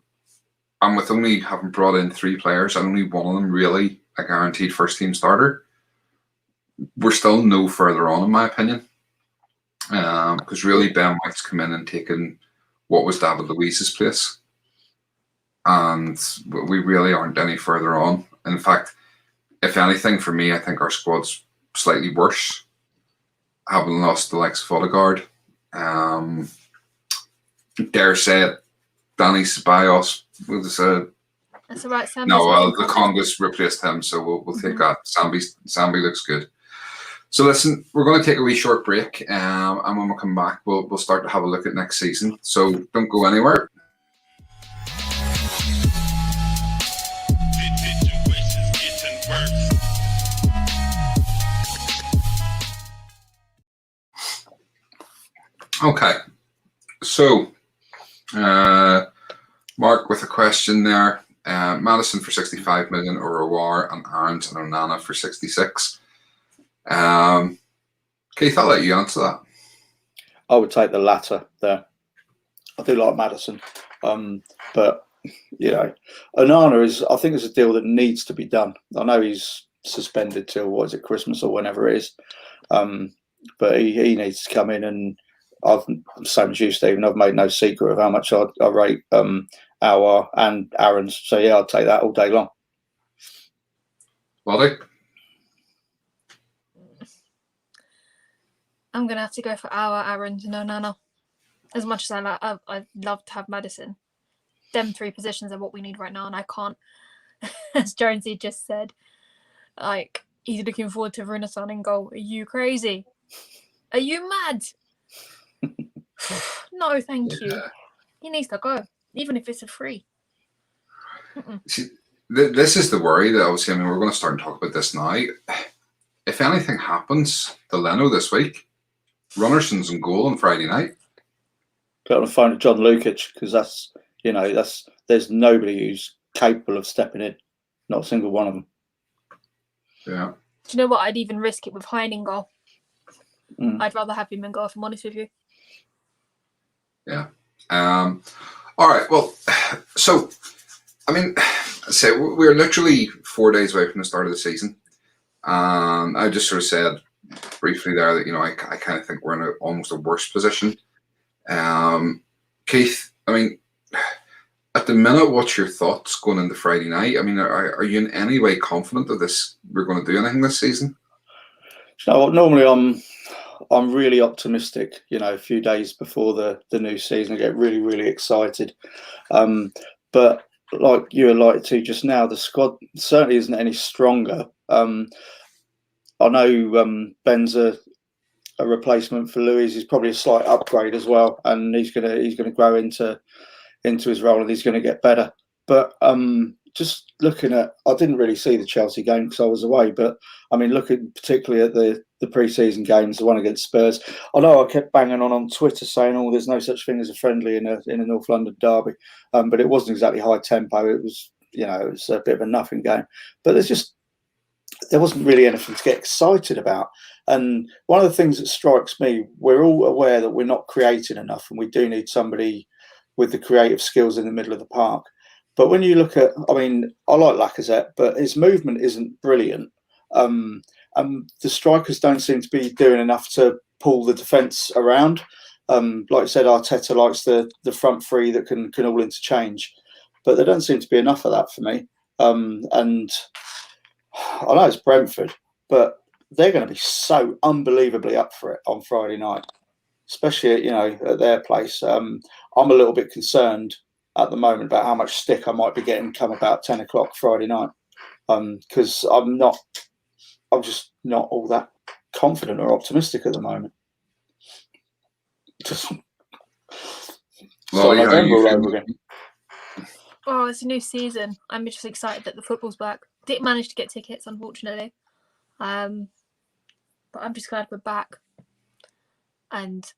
[SPEAKER 1] with only having brought in 3 players, and only one of them really a guaranteed first team starter, we're still no further on, in my opinion. Because really Ben White's come in and taken what was David Luiz's place. And we really aren't any further on. In fact, if anything, for me, I think our squad's slightly worse, having lost the likes of Odegaard. Dare say it, Danny Ceballos was
[SPEAKER 2] that's all right, Sam.
[SPEAKER 1] no, the Congress replaced him, so we'll take that. Sambi looks good. So listen, we're going to take a wee short break, and when we come back, we'll start to have a look at next season. So don't go anywhere. Okay, so Mark with a question there. Madison for 65 million, or Rumour and Aarons and Onana for 66. Keith, I'll let you answer that.
[SPEAKER 3] I would take the latter there. I do like Madison, but Onana I think it's a deal that needs to be done. I know he's suspended till Christmas or whenever it is, but he needs to come in, and I'm same as you, Stephen. I've made no secret of how much I rate Aouar and Aarons. So yeah, I'd take that all day long.
[SPEAKER 1] Lottie?
[SPEAKER 2] I'm gonna have to go for Aouar, Aarons, and Onana. As much as I'd love to have Madison. Them 3 positions are what we need right now, and I can't, as Jonesy just said, he's looking forward to Runason in goal. Are you crazy? Are you mad? No, thank you. He needs to go, even if it's a free.
[SPEAKER 1] See, this is the worry that obviously, we're going to start and talk about this now. If anything happens to Leno this week, Runnerson's in goal on Friday night.
[SPEAKER 3] Got on the phone to John Lukic, because there's nobody who's capable of stepping in. Not a single one of them.
[SPEAKER 1] Yeah.
[SPEAKER 2] Do you know what? I'd even risk it with Hein in goal.
[SPEAKER 3] Mm.
[SPEAKER 2] I'd rather have him in goal, if I'm honest with you.
[SPEAKER 1] Yeah. All right. Well, so, I mean, say we're literally 4 days away from the start of the season. I just sort of said briefly there that, I kind of think we're in almost a worse position. Keith, I mean, at the minute, what's your thoughts going into Friday night? I mean, are you in any way confident that we're going to do anything this season?
[SPEAKER 3] So normally I'm really optimistic. A few days before the new season, I get really, really excited. But like you alluded to just now, the squad certainly isn't any stronger. I know Ben's a replacement for Louis. He's probably a slight upgrade as well, and he's gonna grow into his role, and he's going to get better. But just looking at, I didn't really see the Chelsea game because I was away, but I mean, looking particularly at the pre-season games, the one against Spurs, I know I kept banging on Twitter saying, "Oh, there's no such thing as a friendly in a North London derby," but it wasn't exactly high tempo. It was, it was a bit of a nothing game. But there wasn't really anything to get excited about. And one of the things that strikes me, we're all aware that we're not creating enough, and we do need somebody with the creative skills in the middle of the park. But when you look at, I mean, I like Lacazette, but his movement isn't brilliant. And the strikers don't seem to be doing enough to pull the defence around. Like I said, Arteta likes the front three that can all interchange. But there don't seem to be enough of that for me. And I know it's Brentford, but they're going to be so unbelievably up for it on Friday night, especially at their place. I'm a little bit concerned at the moment about how much stick I might be getting come about 10 o'clock Friday night, because I'm just not all that confident or optimistic at the moment. Just
[SPEAKER 1] Lolly, how are you
[SPEAKER 3] all
[SPEAKER 1] feeling?
[SPEAKER 3] over again.
[SPEAKER 2] Oh, it's a new season. I'm just excited that the football's back. Didn't manage to get tickets, unfortunately. But I'm just glad we're back. And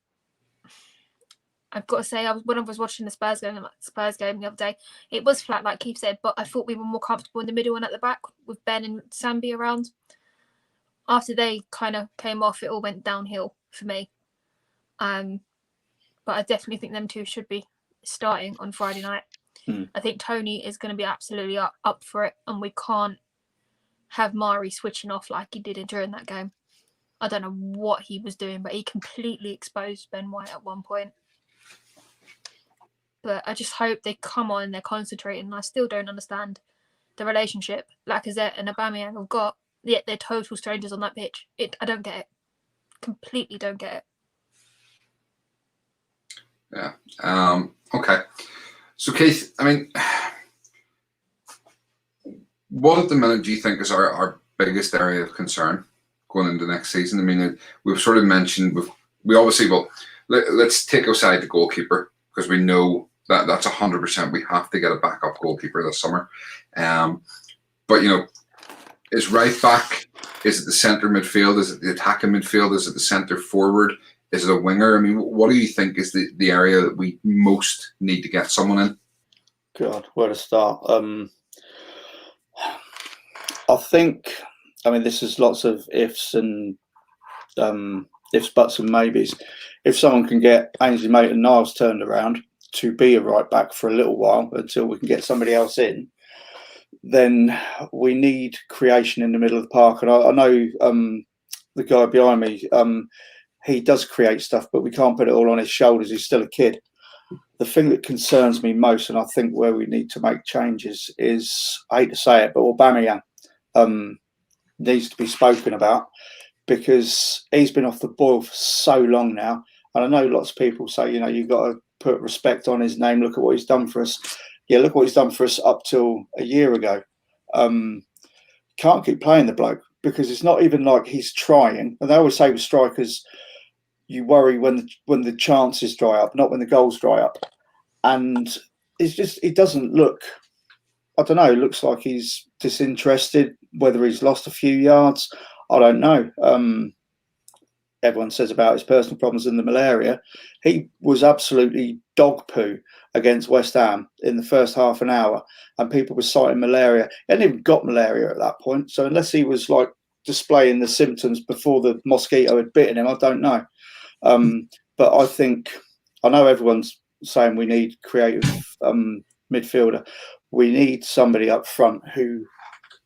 [SPEAKER 2] I've got to say, when I was watching the Spurs game the other day, it was flat, like Keith said, but I thought we were more comfortable in the middle and at the back with Ben and Sambi around. After they kind of came off, it all went downhill for me. But I definitely think them two should be starting on Friday night. I think Tony is going to be absolutely up for it, and we can't have Mari switching off like he did during that game. I don't know what he was doing, but he completely exposed Ben White at one point. But I just hope they come on and they're concentrating. I still don't understand the relationship Lacazette and Aubameyang have got, yet they're total strangers on that pitch. I don't get it. Completely don't get it.
[SPEAKER 1] Yeah. Okay. So, Keith, I mean, what at the minute do you think is our biggest area of concern going into next season? I mean, we've sort of mentioned, we obviously, let's take aside the goalkeeper, because we know that's 100%. We have to get a backup goalkeeper this summer. But, is right back, is it the centre midfield? Is it the attacking midfield? Is it the centre forward? Is it a winger? I mean, what do you think is the area that we most need to get someone in?
[SPEAKER 3] God, where to start? I think, this is lots of ifs and ifs, buts and maybes. If someone can get Ainsley Maitland-Niles turned around to be a right back for a little while until we can get somebody else in, then we need creation in the middle of the park. And I know the guy behind me, he does create stuff, but we can't put it all on his shoulders. He's still a kid. The thing that concerns me most, and I think where we need to make changes, is, I hate to say it, but Aubameyang needs to be spoken about, because he's been off the boil for so long now. And I know lots of people say, you've got to put respect on his name. Look at what he's done for us. Yeah, look what he's done for us up till a year ago. Can't keep playing the bloke, because it's not even like he's trying. And they always say with strikers, you worry when the chances dry up, not when the goals dry up. And it doesn't look, I don't know, it looks like he's disinterested. Whether he's lost a few yards, I don't know. Everyone says about his personal problems and the malaria. He was absolutely dog poo against West Ham in the first half an hour, and people were citing malaria. He hadn't even got malaria at that point. So unless he was like displaying the symptoms before the mosquito had bitten him. I don't know. But I know everyone's saying we need creative midfielder. We need somebody up front who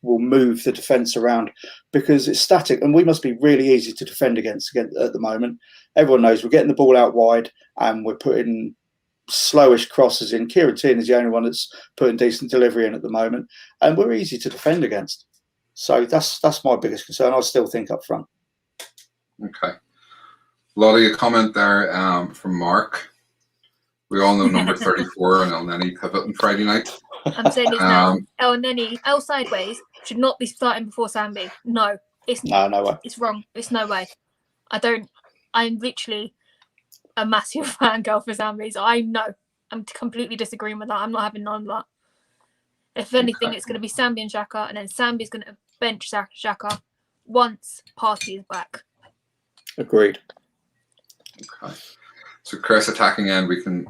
[SPEAKER 3] will move the defence around, because it's static and we must be really easy to defend against at the moment. Everyone knows we're getting the ball out wide and we're putting slowish crosses in. Kieran Tierney is the only one that's putting decent delivery in at the moment, and we're easy to defend against. So that's my biggest concern. I still think up front.
[SPEAKER 1] Okay. Lottie, a comment there from Mark. We all know number 34 and El Neni pivot on Friday night.
[SPEAKER 2] I'm saying this now. El Neni, El Sideways should not be starting before Sambi. No,
[SPEAKER 3] no way.
[SPEAKER 2] It's wrong. It's no way. I'm literally a massive fangirl for Sambi. So I know. I'm completely disagreeing with that. I'm not having none of that. If anything, it's going to be Sambi and Xhaka, and then Sambi's going to bench Xhaka once Partey is back.
[SPEAKER 3] Agreed.
[SPEAKER 1] Okay. So, Chris, attacking end, we can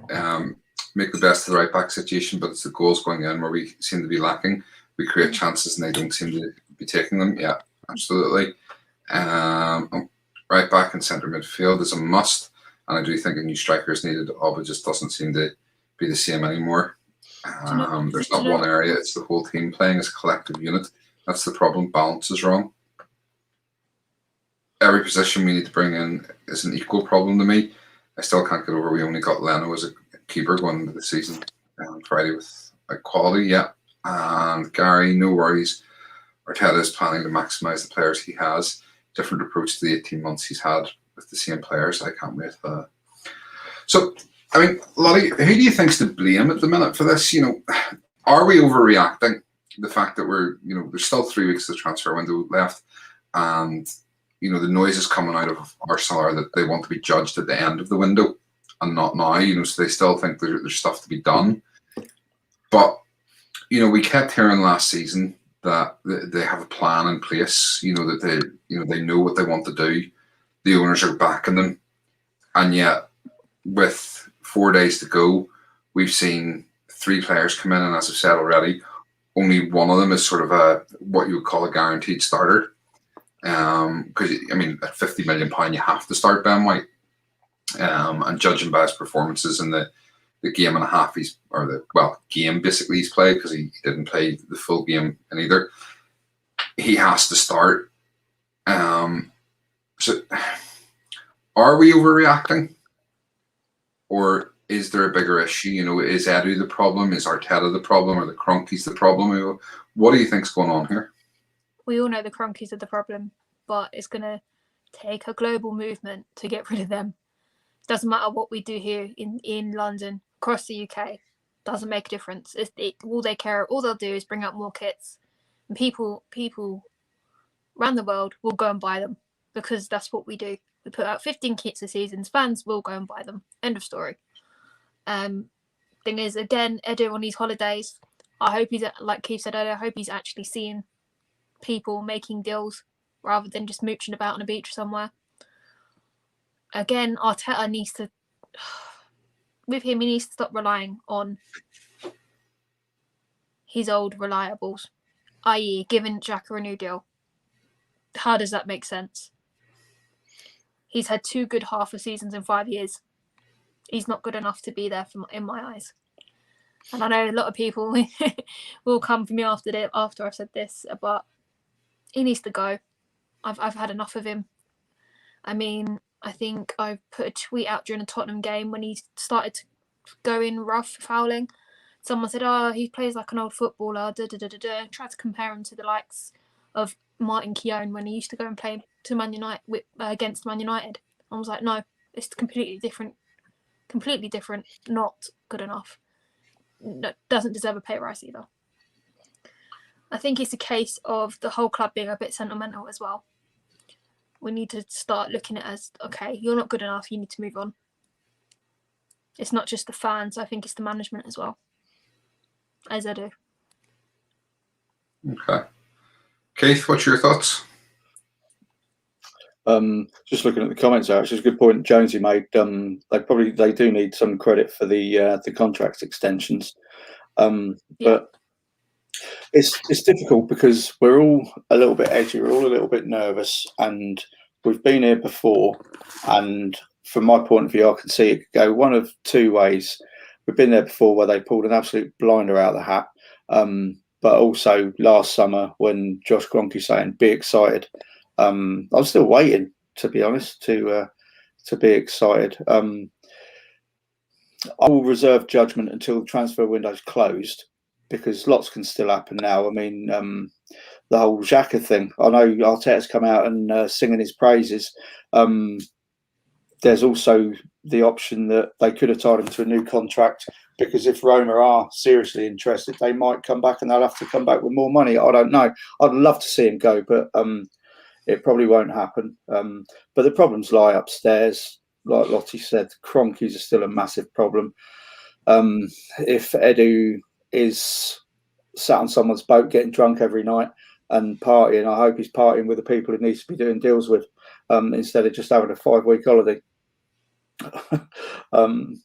[SPEAKER 1] make the best of the right back situation, but it's the goals going in where we seem to be lacking. We create chances and they don't seem to be taking them. Yeah, absolutely. Right back and centre midfield is a must, and I do think a new striker is needed. It just doesn't seem to be the same anymore. There's not one area, it's the whole team playing as a collective unit. That's the problem. Balance is wrong. Every position we need to bring in is an equal problem to me. I still can't get over we only got Leno as a keeper going into the season on Friday with quality, yeah. And Gary, no worries. Arteta is planning to maximise the players he has. Different approach to the 18 months he's had with the same players. I can't wait for that. So, I mean, Lottie, who do you think's to blame at the minute for this? Are we overreacting? The fact that there's still 3 weeks of the transfer window left, and the noises coming out of Arsenal are that they want to be judged at the end of the window and not now, so they still think there's stuff to be done. But, we kept hearing last season that they have a plan in place, that they know what they want to do. The owners are backing them. And yet, with 4 days to go, we've seen 3 players come in, and as I've said already, only one of them is sort of what you would call a guaranteed starter. Because at £50 million, you have to start Ben White. And judging by his performances in the game and a half game basically he's played, because he didn't play the full game in either, he has to start. So, are we overreacting, or is there a bigger issue? Is Edu the problem? Is Arteta the problem? Or the Cronkies the problem? What do you think's going on here?
[SPEAKER 2] We all know the Cronkies are the problem, but it's going to take a global movement to get rid of them. Doesn't matter what we do here in London, across the UK, doesn't make a difference. All they'll do is bring out more kits, and people around the world will go and buy them, because that's what we do. We put out 15 kits a season. Fans will go and buy them. End of story. Thing is, again, Edu on these holidays, I hope he's, like Keith said earlier, I hope he's actually seeing people making deals rather than just mooching about on a beach somewhere. Again, Arteta needs to, with him, he needs to stop relying on his old reliables, i.e. giving Xhaka a new deal. How does that make sense? He's had 2 good half of seasons in 5 years. He's not good enough to be there in my eyes. And I know a lot of people will come for me after I've said this, but he needs to go. I've had enough of him. I think I put a tweet out during a Tottenham game when he started to go in rough fouling. Someone said, he plays like an old footballer, Tried to compare him to the likes of Martin Keown when he used to go and play to Man United against Man United. I was like, no, it's completely different, not good enough. No, doesn't deserve a pay rise either. I think it's a case of the whole club being a bit sentimental as well. We need to start looking at it as, okay, you're not good enough, you need to move on. It's not just the fans, I think it's the management as well. As I do.
[SPEAKER 1] Okay. Keith, what's your thoughts?
[SPEAKER 3] Just looking at the comments there, actually, it's a good point Jonesy made. They do need some credit for the contract extensions. But it's difficult because we're all a little bit edgy, we're all a little bit nervous, and we've been here before. And from my point of view, I can see it could go one of two ways. We've been there before where they pulled an absolute blinder out of the hat. But also last summer when Josh Kroenke saying be excited, I'm still waiting, to be honest, to be excited. I will reserve judgment until the transfer window's closed, because lots can still happen now. I mean, the whole Xhaka thing. I know Arteta's come out and singing his praises. There's also the option that they could have tied him to a new contract, because if Rumour are seriously interested, they might come back and they'll have to come back with more money. I don't know. I'd love to see him go, but it probably won't happen. But the problems lie upstairs. Like Lottie said, Kroenkes are still a massive problem. If Edu is sat on someone's boat getting drunk every night and partying, I hope he's partying with the people he needs to be doing deals with, instead of just having a 5-week holiday. I'm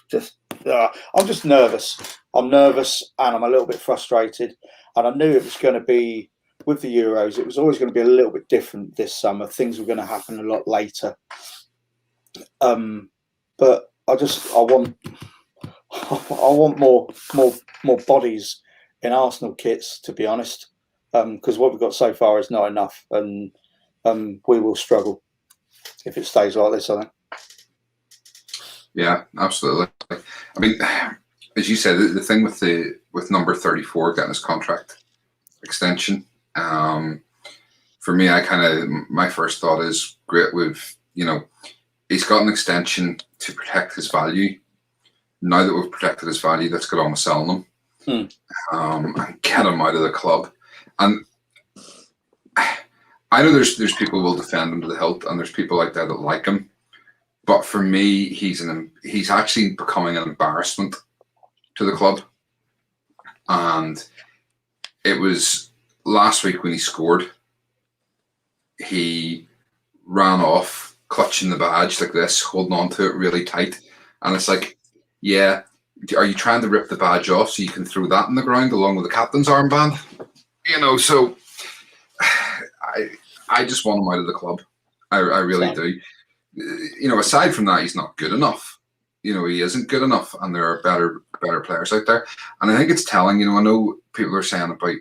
[SPEAKER 3] just nervous. I'm nervous and I'm a little bit frustrated. And I knew it was going to be, with the Euros, it was always going to be a little bit different this summer. Things were going to happen a lot later. But I want more bodies in Arsenal kits, to be honest, because what we've got so far is not enough, and we will struggle if it stays like this, I think.
[SPEAKER 1] Yeah, absolutely. I mean, as you said, the thing with number 34 getting his contract extension, for me, my first thought is great. He's got an extension to protect his value. Now that we've protected his value, let's get on with selling him and get him out of the club. And I know there's people who will defend him to the hilt, and there's people out there that like him. But for me, he's actually becoming an embarrassment to the club. And it was last week when he scored, he ran off clutching the badge like this, holding on to it really tight. And it's like, yeah, are you trying to rip the badge off so you can throw that in the ground along with the captain's armband? So I just want him out of the club. I really do. Aside from that, he's not good enough. He isn't good enough, and there are better players out there. And I think it's telling. I know people are saying about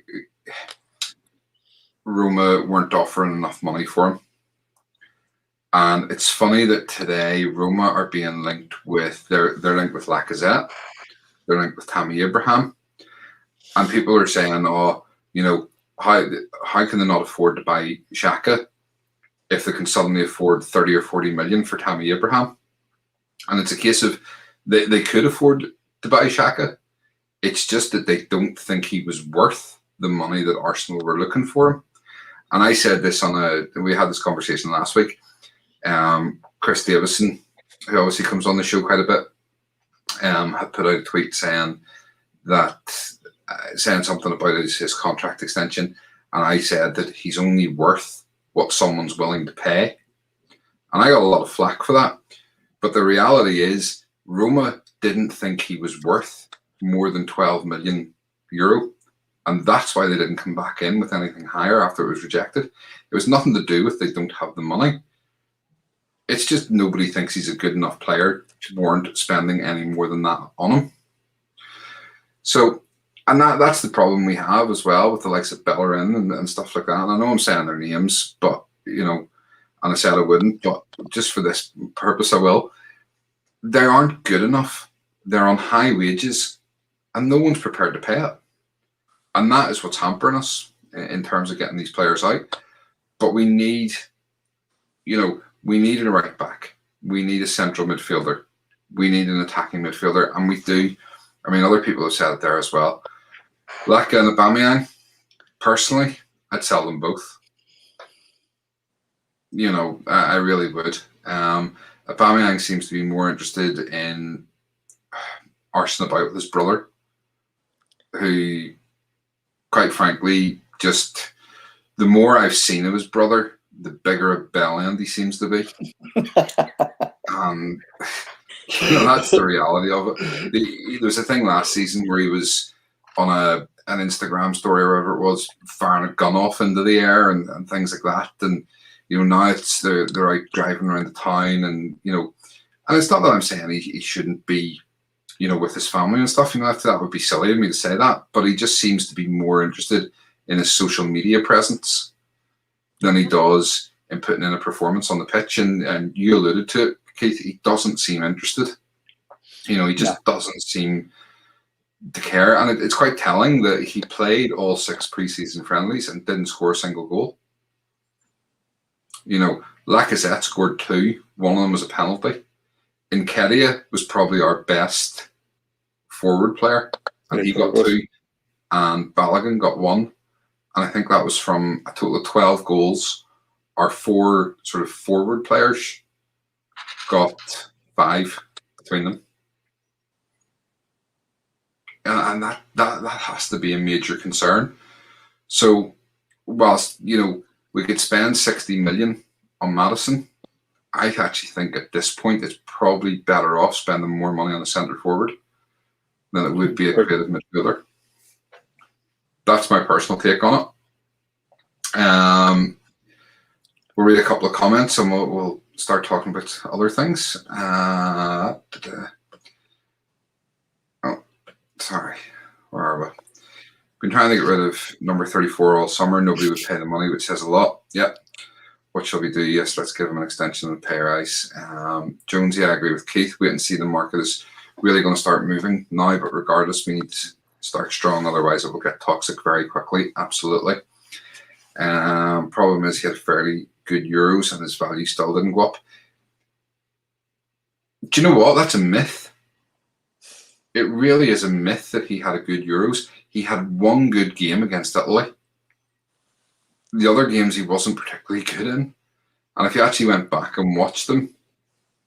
[SPEAKER 1] Roma weren't offering enough money for him. And it's funny that today Roma are being linked with they're linked with Lacazette, they're linked with Tammy Abraham, and people are saying, how can they not afford to buy Xhaka if they can suddenly afford 30 or 40 million for Tammy Abraham? And it's a case of they could afford to buy Xhaka. It's just that they don't think he was worth the money that Arsenal were looking for him. And I said this we had this conversation last week. Chris Davison, who obviously comes on the show quite a bit, had put out a tweet saying something about his contract extension, and I said that he's only worth what someone's willing to pay, and I got a lot of flack for that. But the reality is, Roma didn't think he was worth more than 12 million euro, and that's why they didn't come back in with anything higher after it was rejected. It was nothing to do with they don't have the money. It's just nobody thinks he's a good enough player to warrant spending any more than that on him. So, and that's the problem we have as well with the likes of Bellerin and stuff like that. And I know I'm saying their names, but, and I said I wouldn't, but just for this purpose I will. They aren't good enough. They're on high wages, and no one's prepared to pay it. And that is what's hampering us in terms of getting these players out. But we need, we need a right back. We need a central midfielder. We need an attacking midfielder. And we do. I mean, other people have said it there as well. Laka and Aubameyang, personally, I'd sell them both. I really would. Aubameyang seems to be more interested in arsing about with his brother, who, quite frankly, just the more I've seen of his brother, the bigger a bell end he seems to be. That's the reality of it. There was a thing last season where he was on a an Instagram story or whatever it was, firing a gun off into the air and things like that. And, now it's they're out driving around the town and, and it's not that I'm saying he shouldn't be, with his family and stuff. That would be silly of me to say that. But he just seems to be more interested in his social media presence than he does in putting in a performance on the pitch. And you alluded to it, Keith, he doesn't seem interested. He just doesn't seem to care. And it's quite telling that he played all 6 preseason friendlies and didn't score a single goal. Lacazette scored 2. One of them was a penalty. Nketiah was probably our best forward player, and he got 2. And Balogun got 1. And I think that was from a total of 12 goals. Our 4 sort of forward players got 5 between them. And that has to be a major concern. So whilst, we could spend 60 million on Maddison, I actually think at this point it's probably better off spending more money on a centre forward than it would be a creative midfielder. That's my personal take on it. We'll read a couple of comments and we'll start talking about other things. Sorry, where are we? Been trying to get rid of number 34 all summer. Nobody would pay the money, which says a lot. Yep. What shall we do? Yes, let's give him an extension of the pay rise. Jonesy, I agree with Keith. Wait and see. The market is really going to start moving now, but regardless, we need to start strong. Otherwise, it will get toxic very quickly. Absolutely. Problem is he had fairly good Euros and his value still didn't go up. Do you know what? That's a myth. It really is a myth that he had a good Euros. He had 1 good game against Italy. The other games he wasn't particularly good in. And if you actually went back and watched them,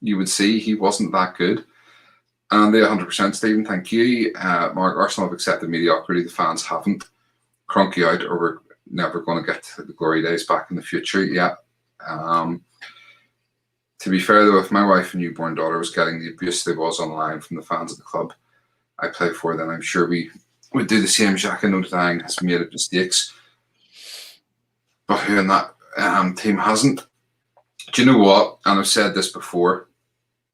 [SPEAKER 1] you would see he wasn't that good. And they 100%, Stephen, thank you. Mark, Arsenal have accepted mediocrity. The fans haven't. Crunk you out, or we're never going to get to the glory days back in the future. Yeah. To be fair, though, if my wife and newborn daughter was getting the abuse there was online from the fans of the club I play for, then I'm sure we would do the same. Xhaka no denying has made mistakes, but who in that team hasn't? Do you know what? And I've said this before,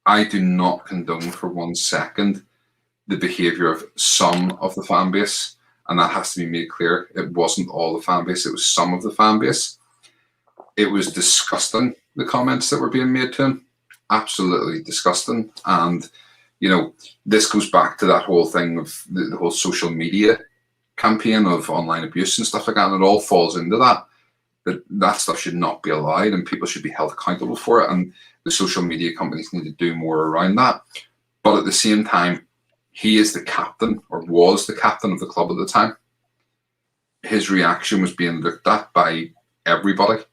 [SPEAKER 1] I do not condone for 1 second the behaviour of some of the fan base, and that has to be made clear. It wasn't all the fan base, it was some of the fan base. It was disgusting, the comments that were being made to him. Absolutely disgusting. And this goes back to that whole thing of the whole social media campaign of online abuse and stuff like that. And it all falls into that. That stuff should not be allowed and people should be held accountable for it. And the social media companies need to do more around that. But at the same time, he is the captain, or was the captain of the club at the time. His reaction was being looked at by everybody.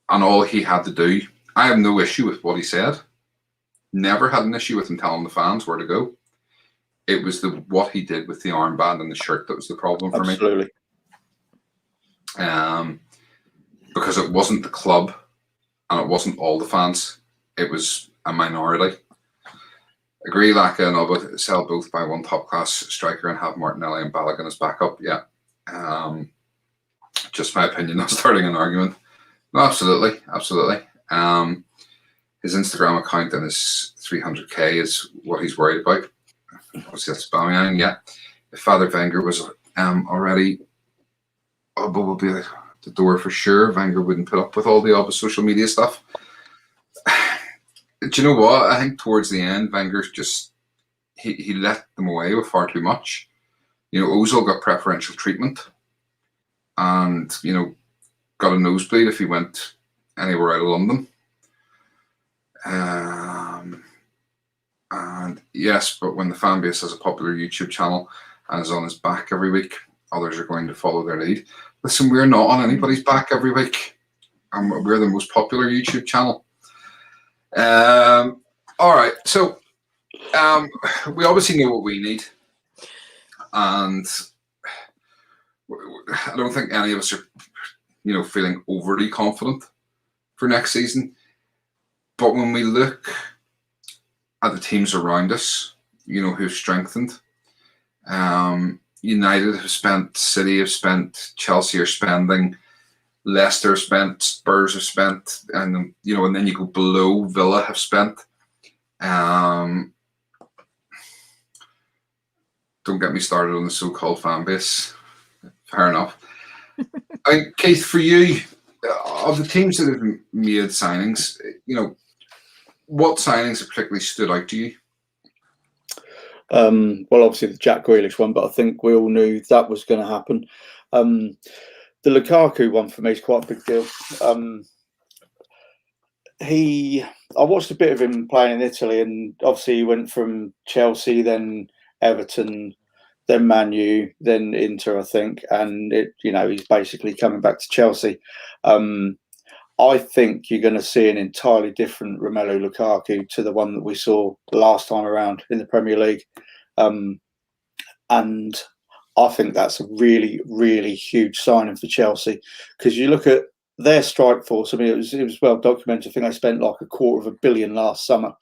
[SPEAKER 1] And all he had to do, I have no issue with what he said. Never had an issue with him telling the fans where to go. It was what he did with the armband and the shirt that was the problem for me.
[SPEAKER 3] Absolutely.
[SPEAKER 1] Because it wasn't the club and it wasn't all the fans. It was a minority. Agree, Laka and Oba sell both by 1 top-class striker and have Martinelli and Balogun as backup. Yeah. Just my opinion, not starting an argument. No, absolutely. Absolutely. His Instagram account and his 300k is what he's worried about. Obviously, that's Aubameyang, yeah. If Father Wenger was already, Oba will be at the door for sure. Wenger wouldn't put up with all the Oba social media stuff. Do you know what? I think towards the end, Wenger's just, he let them away with far too much. Ozil got preferential treatment and, got a nosebleed if he went anywhere out of London. And yes, but when the fan base has a popular YouTube channel and is on his back every week, others are going to follow their lead. Listen, we're not on anybody's back every week, and we're the most popular YouTube channel. All right, so we obviously know what we need, and I don't think any of us are, feeling overly confident for next season. But when we look at the teams around us, who've strengthened, United have spent, City have spent, Chelsea are spending, Leicester have spent, Spurs have spent, and and then you go below, Villa have spent. Don't get me started on the so-called fan base. Fair enough. Keith, for you, of the teams that have made signings, what signings have particularly stood out to you?
[SPEAKER 3] Well, obviously the Jack Grealish one, but I think we all knew that was going to happen. The Lukaku one for me is quite a big deal. I watched a bit of him playing in Italy, and obviously he went from Chelsea, then Everton, then Man U, then Inter, I think, and he's basically coming back to Chelsea. I think you're going to see an entirely different Romelu Lukaku to the one that we saw last time around in the Premier League. And I think that's a really, really huge signing for Chelsea, because you look at their strike force. I mean, it was well documented. I think they spent like $250 million last summer.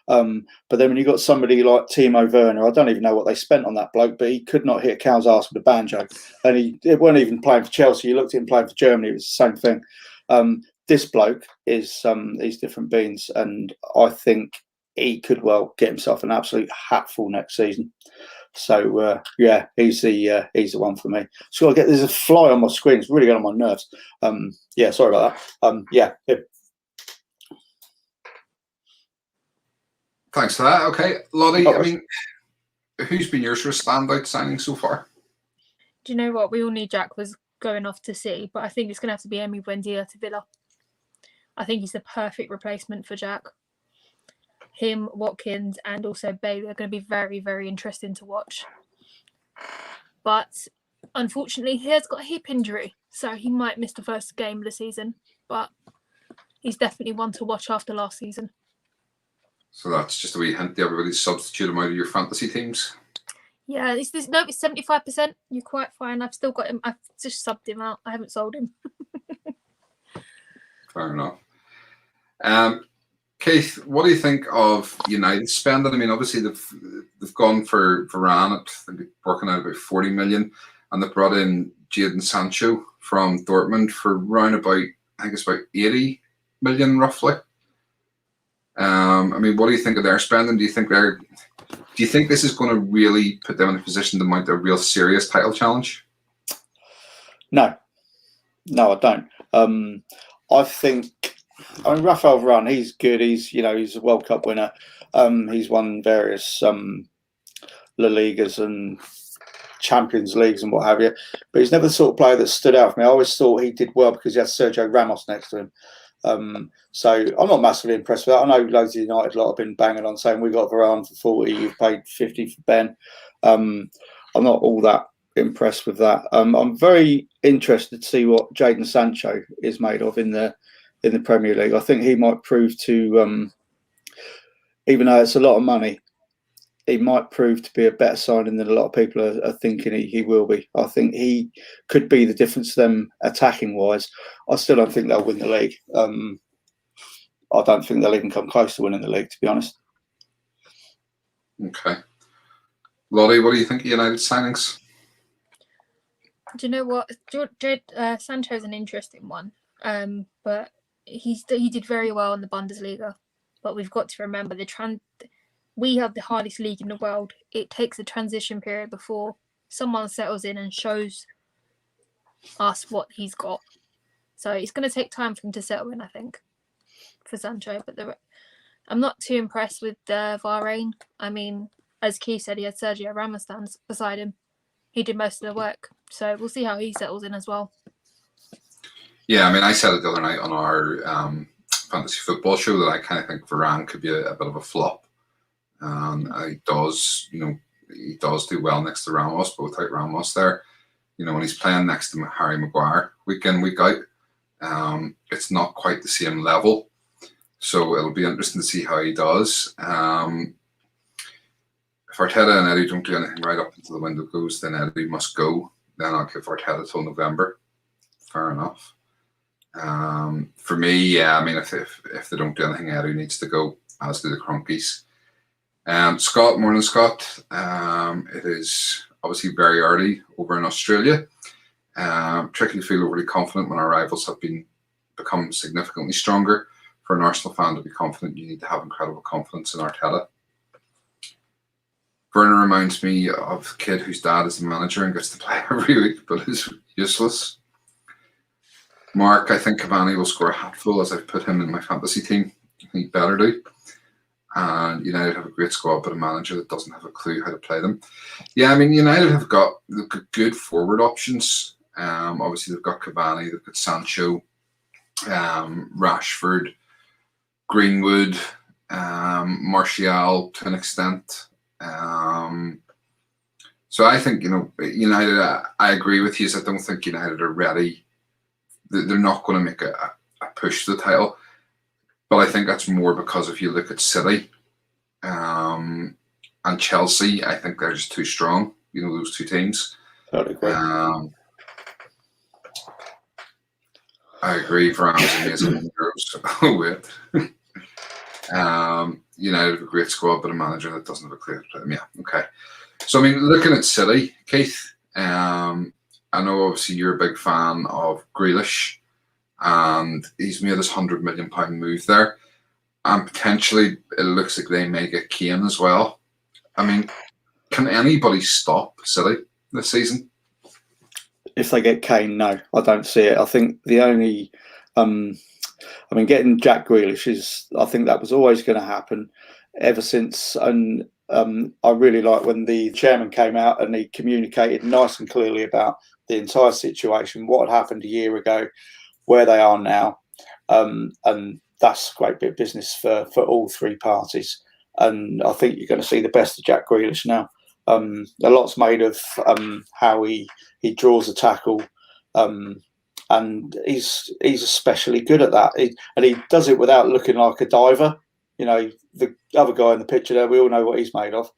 [SPEAKER 3] But then when you got somebody like Timo Werner, I don't even know what they spent on that bloke, but he could not hit a cow's ass with a banjo. And he weren't even playing for Chelsea. You looked at him playing for Germany, it was the same thing. This bloke is he's different beans, and I think he could well get himself an absolute hatful next season. So he's the one for me. So there's a fly on my screen. It's really getting on my nerves. Sorry about that.
[SPEAKER 1] Thanks for that. Okay, Lottie. I mean, who's been your sort of standout signing so far?
[SPEAKER 2] Do you know what? We all knew Jack was going off to City, but I think it's going to have to be Emi Buendia to Villa. I think he's the perfect replacement for Jack. Him, Watkins, and also Bailey are going to be very, very interesting to watch. But unfortunately, he has got a hip injury, so he might miss the first game of the season. But he's definitely one to watch after last season. So
[SPEAKER 1] that's just a wee hint to everybody to substitute him out of your fantasy teams.
[SPEAKER 2] Yeah, it's 75%. You're quite fine. I've still got him. I've just subbed him out. I haven't sold him.
[SPEAKER 1] Fair enough. Keith, what do you think of United spending? I mean, obviously they've gone for Varane at, I think, working out about 40 million, and they brought in Jadon Sancho from Dortmund for round about, I think it's about 80 million roughly. I mean, what do you think of their spending? Do you think this is going to really put them in a position to mount a real serious title challenge?
[SPEAKER 3] No, I don't. I think. I mean, Rafael Varane, he's good. He's a World Cup winner. He's won various La Ligas and Champions Leagues and what have you. But he's never the sort of player that stood out for me. I always thought he did well because he had Sergio Ramos next to him. So I'm not massively impressed with that. I know loads of United lot have been banging on saying we got Varane for 40, you've paid 50 for Ben. I'm not all that impressed with that. I'm very interested to see what Jadon Sancho is made of in the Premier League. I think he might prove to, even though it's a lot of money, he might prove to be a better signing than a lot of people are thinking he will be. I think he could be the difference to them attacking wise. I still don't think they'll win the league. I don't think they'll even come close to winning the league, to be honest.
[SPEAKER 1] Okay. Lottie, what do you think of United signings?
[SPEAKER 2] Do you know what? Sancho's an interesting one, but he did very well in the Bundesliga. But we've got to remember we have the hardest league in the world. It takes a transition period before someone settles in and shows us what he's got. So it's going to take time for him to settle in, I think, for Sancho. But I'm not too impressed with Varane. I mean, as Keith said, he had Sergio Ramos stands beside him. He did most of the work. So we'll see how he settles in as well.
[SPEAKER 1] Yeah, I mean, I said it the other night on our fantasy football show that I kind of think Varane could be a bit of a flop. He does do well next to Ramos, but without Ramos there, when he's playing next to Harry Maguire week in, week out, it's not quite the same level. So it'll be interesting to see how he does. If Arteta and Eddie don't do anything right up until the window goes, then Eddie must go. Then I'll give Arteta till November. Fair enough. For me, yeah, I mean, if they don't do anything, Eddie needs to go, as do the Cronkies. Scott, morning, Scott. It is obviously very early over in Australia. Tricky to feel overly confident when our rivals have become significantly stronger. For an Arsenal fan to be confident, you need to have incredible confidence in Arteta. Werner reminds me of a kid whose dad is the manager and gets to play every week, but is useless. Mark, I think Cavani will score a hatful as I've put him in my fantasy team. He better do. And United have a great squad, but a manager that doesn't have a clue how to play them. Yeah, I mean, United have got good forward options. Obviously, they've got Cavani, they've got Sancho, Rashford, Greenwood, Martial to an extent. So I think, United, I agree with you. I don't think United are ready. They're not going to make a push to the title. But I think that's more because if you look at City and Chelsea, I think they're just too strong, those two teams.
[SPEAKER 3] Totally agree.
[SPEAKER 1] I agree. Varane is amazing. Wait. United have a great squad, but a manager that doesn't have a clue how to play them. Yeah, okay. So, I mean, looking at City, Keith, I know obviously you're a big fan of Grealish, and he's made this £100 million move there. And potentially it looks like they may get Kane as well. I mean, can anybody stop City this season?
[SPEAKER 3] If they get Kane, no, I don't see it. I think the only, getting Jack Grealish I think that was always going to happen ever since. And I really like when the chairman came out and he communicated nice and clearly about the entire situation, what had happened a year ago, where they are now. And that's a great bit of business for all three parties. And I think you're going to see the best of Jack Grealish now. A lot's made of how he draws a tackle, and he's especially good at that. And he does it without looking like a diver. The other guy in the picture there, we all know what he's made of.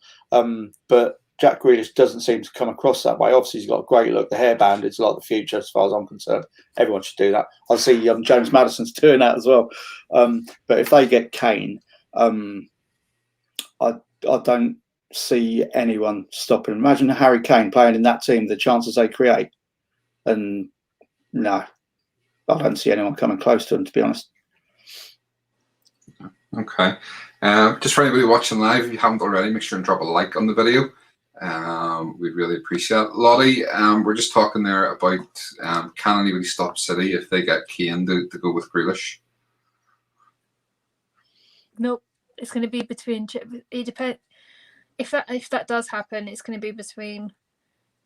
[SPEAKER 3] But Jack Grealish doesn't seem to come across that way. Obviously, he's got a great look. The hairband is like the future, as far as I'm concerned. Everyone should do that. I see James Maddison's doing that as well. But if they get Kane, I don't see anyone stopping. Imagine Harry Kane playing in that team, the chances they create. And no, I don't see anyone coming close to him, to be honest.
[SPEAKER 1] Okay. Just for anybody watching live, if you haven't already, make sure and drop a like on the video. We'd really appreciate it. Lottie, we're just talking there about can anybody stop City if they get Kane to go with Grealish?
[SPEAKER 2] Nope. It's going to be between. It depends. If that does happen, it's going to be between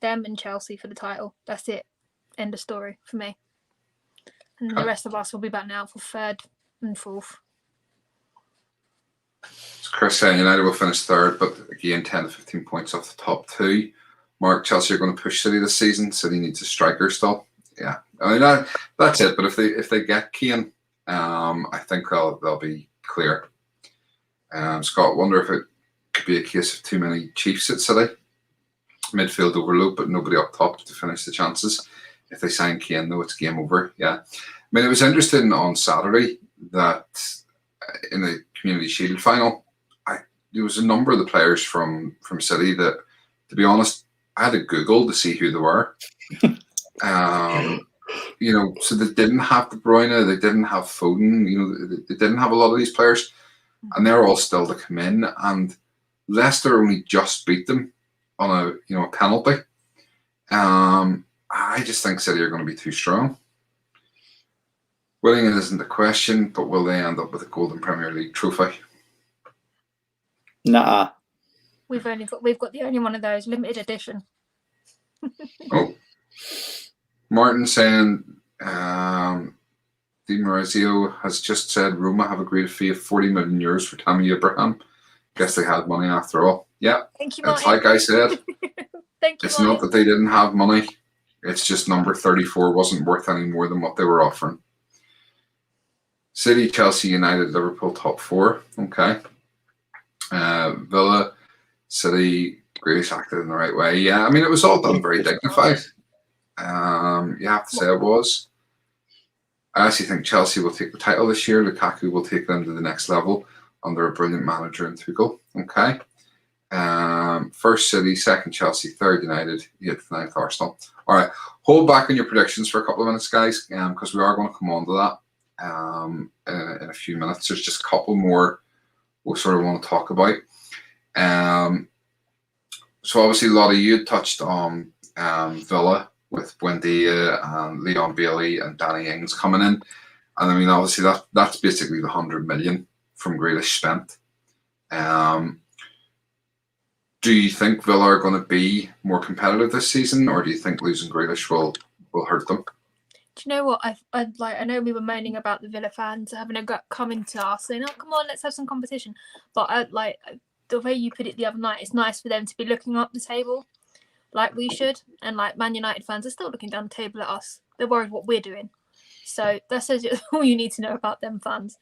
[SPEAKER 2] them and Chelsea for the title. That's it. End of story for me. And the rest of us will be back now for third and fourth.
[SPEAKER 1] So Chris saying United will finish third, but again, 10 to 15 points off the top two. Mark, Chelsea are going to push City this season. City needs a striker still. Yeah, I mean that's it. But if they get Kane, I think they'll be clear. Scott, wonder if it could be a case of too many Chiefs at City. Midfield overload, but nobody up top to finish the chances. If they sign Kane, though, it's game over. Yeah, I mean, it was interesting on Saturday that in the Community Shield final, there was a number of the players from City that, to be honest, I had to Google to see who they were. So they didn't have De Bruyne, they didn't have Foden, they didn't have a lot of these players, and they're all still to come in. And Leicester only just beat them on a penalty. I just think City are going to be too strong. Winning it isn't the question, but will they end up with a Golden Premier League trophy?
[SPEAKER 3] Nah.
[SPEAKER 2] We've got the only one of those, limited edition.
[SPEAKER 1] Oh, Martin saying Di Marzio has just said Roma have agreed a fee of €40 million for Tammy Abraham. Guess they had money after all. Yeah,
[SPEAKER 2] thank you,
[SPEAKER 1] it's
[SPEAKER 2] Martin.
[SPEAKER 1] like I said.
[SPEAKER 2] Thank you,
[SPEAKER 1] It's
[SPEAKER 2] Martin.
[SPEAKER 1] not that they didn't have money. It's just number 34 wasn't worth any more than what they were offering. City, Chelsea, United, Liverpool, top four. Okay. Villa, City, Grealish acted in the right way. Yeah, I mean, it was all done very dignified. You have to say it was. I actually think Chelsea will take the title this year. Lukaku will take them to the next level under a brilliant manager in Tuchel. Okay. First City, second Chelsea, third United, 8th, 9th Arsenal. All right, hold back on your predictions for a couple of minutes, guys, because we are going to come on to that in a few minutes. There's just a couple more we sort of want to talk about. So obviously, a lot of you touched on Villa with Buendia and Leon Bailey and Danny Ings coming in. And I mean, obviously, that's basically the 100 million from Grealish spent. Do you think Villa are going to be more competitive this season, or do you think losing Grealish will hurt them?
[SPEAKER 2] Do you know what? I know we were moaning about the Villa fans having a gut coming to us saying, "Oh, come on, let's have some competition." But the way you put it the other night, it's nice for them to be looking up the table like we should. And like Man United fans are still looking down the table at us. They're worried what we're doing. So that's all you need to know about them fans.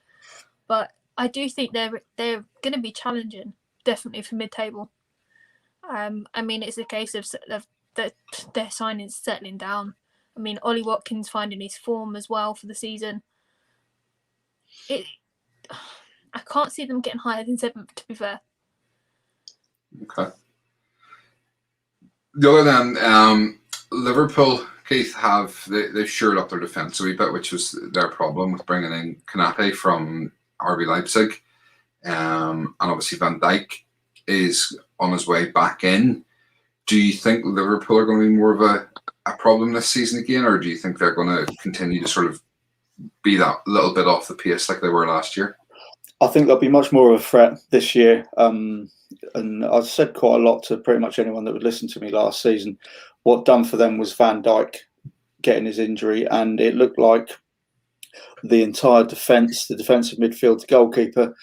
[SPEAKER 2] But I do think they're going to be challenging, definitely for mid-table. I mean, it's a case of their signings settling down. I mean, Ollie Watkins finding his form as well for the season. I can't see them getting higher than 7th, to be fair.
[SPEAKER 1] Okay. The other than Liverpool, Keith, they've shored up their defence a wee bit, which was their problem with bringing in Konate from RB Leipzig, and obviously Van Dijk is on his way back in. Do you think Liverpool are going to be more of a problem this season again, or do you think they're going to continue to sort of be that little bit off the pace like they were last year?
[SPEAKER 3] I think they'll be much more of a threat this year. And I've said quite a lot to pretty much anyone that would listen to me last season. What done for them was Van Dijk getting his injury, and it looked like the entire defence, the defensive midfield, the goalkeeper,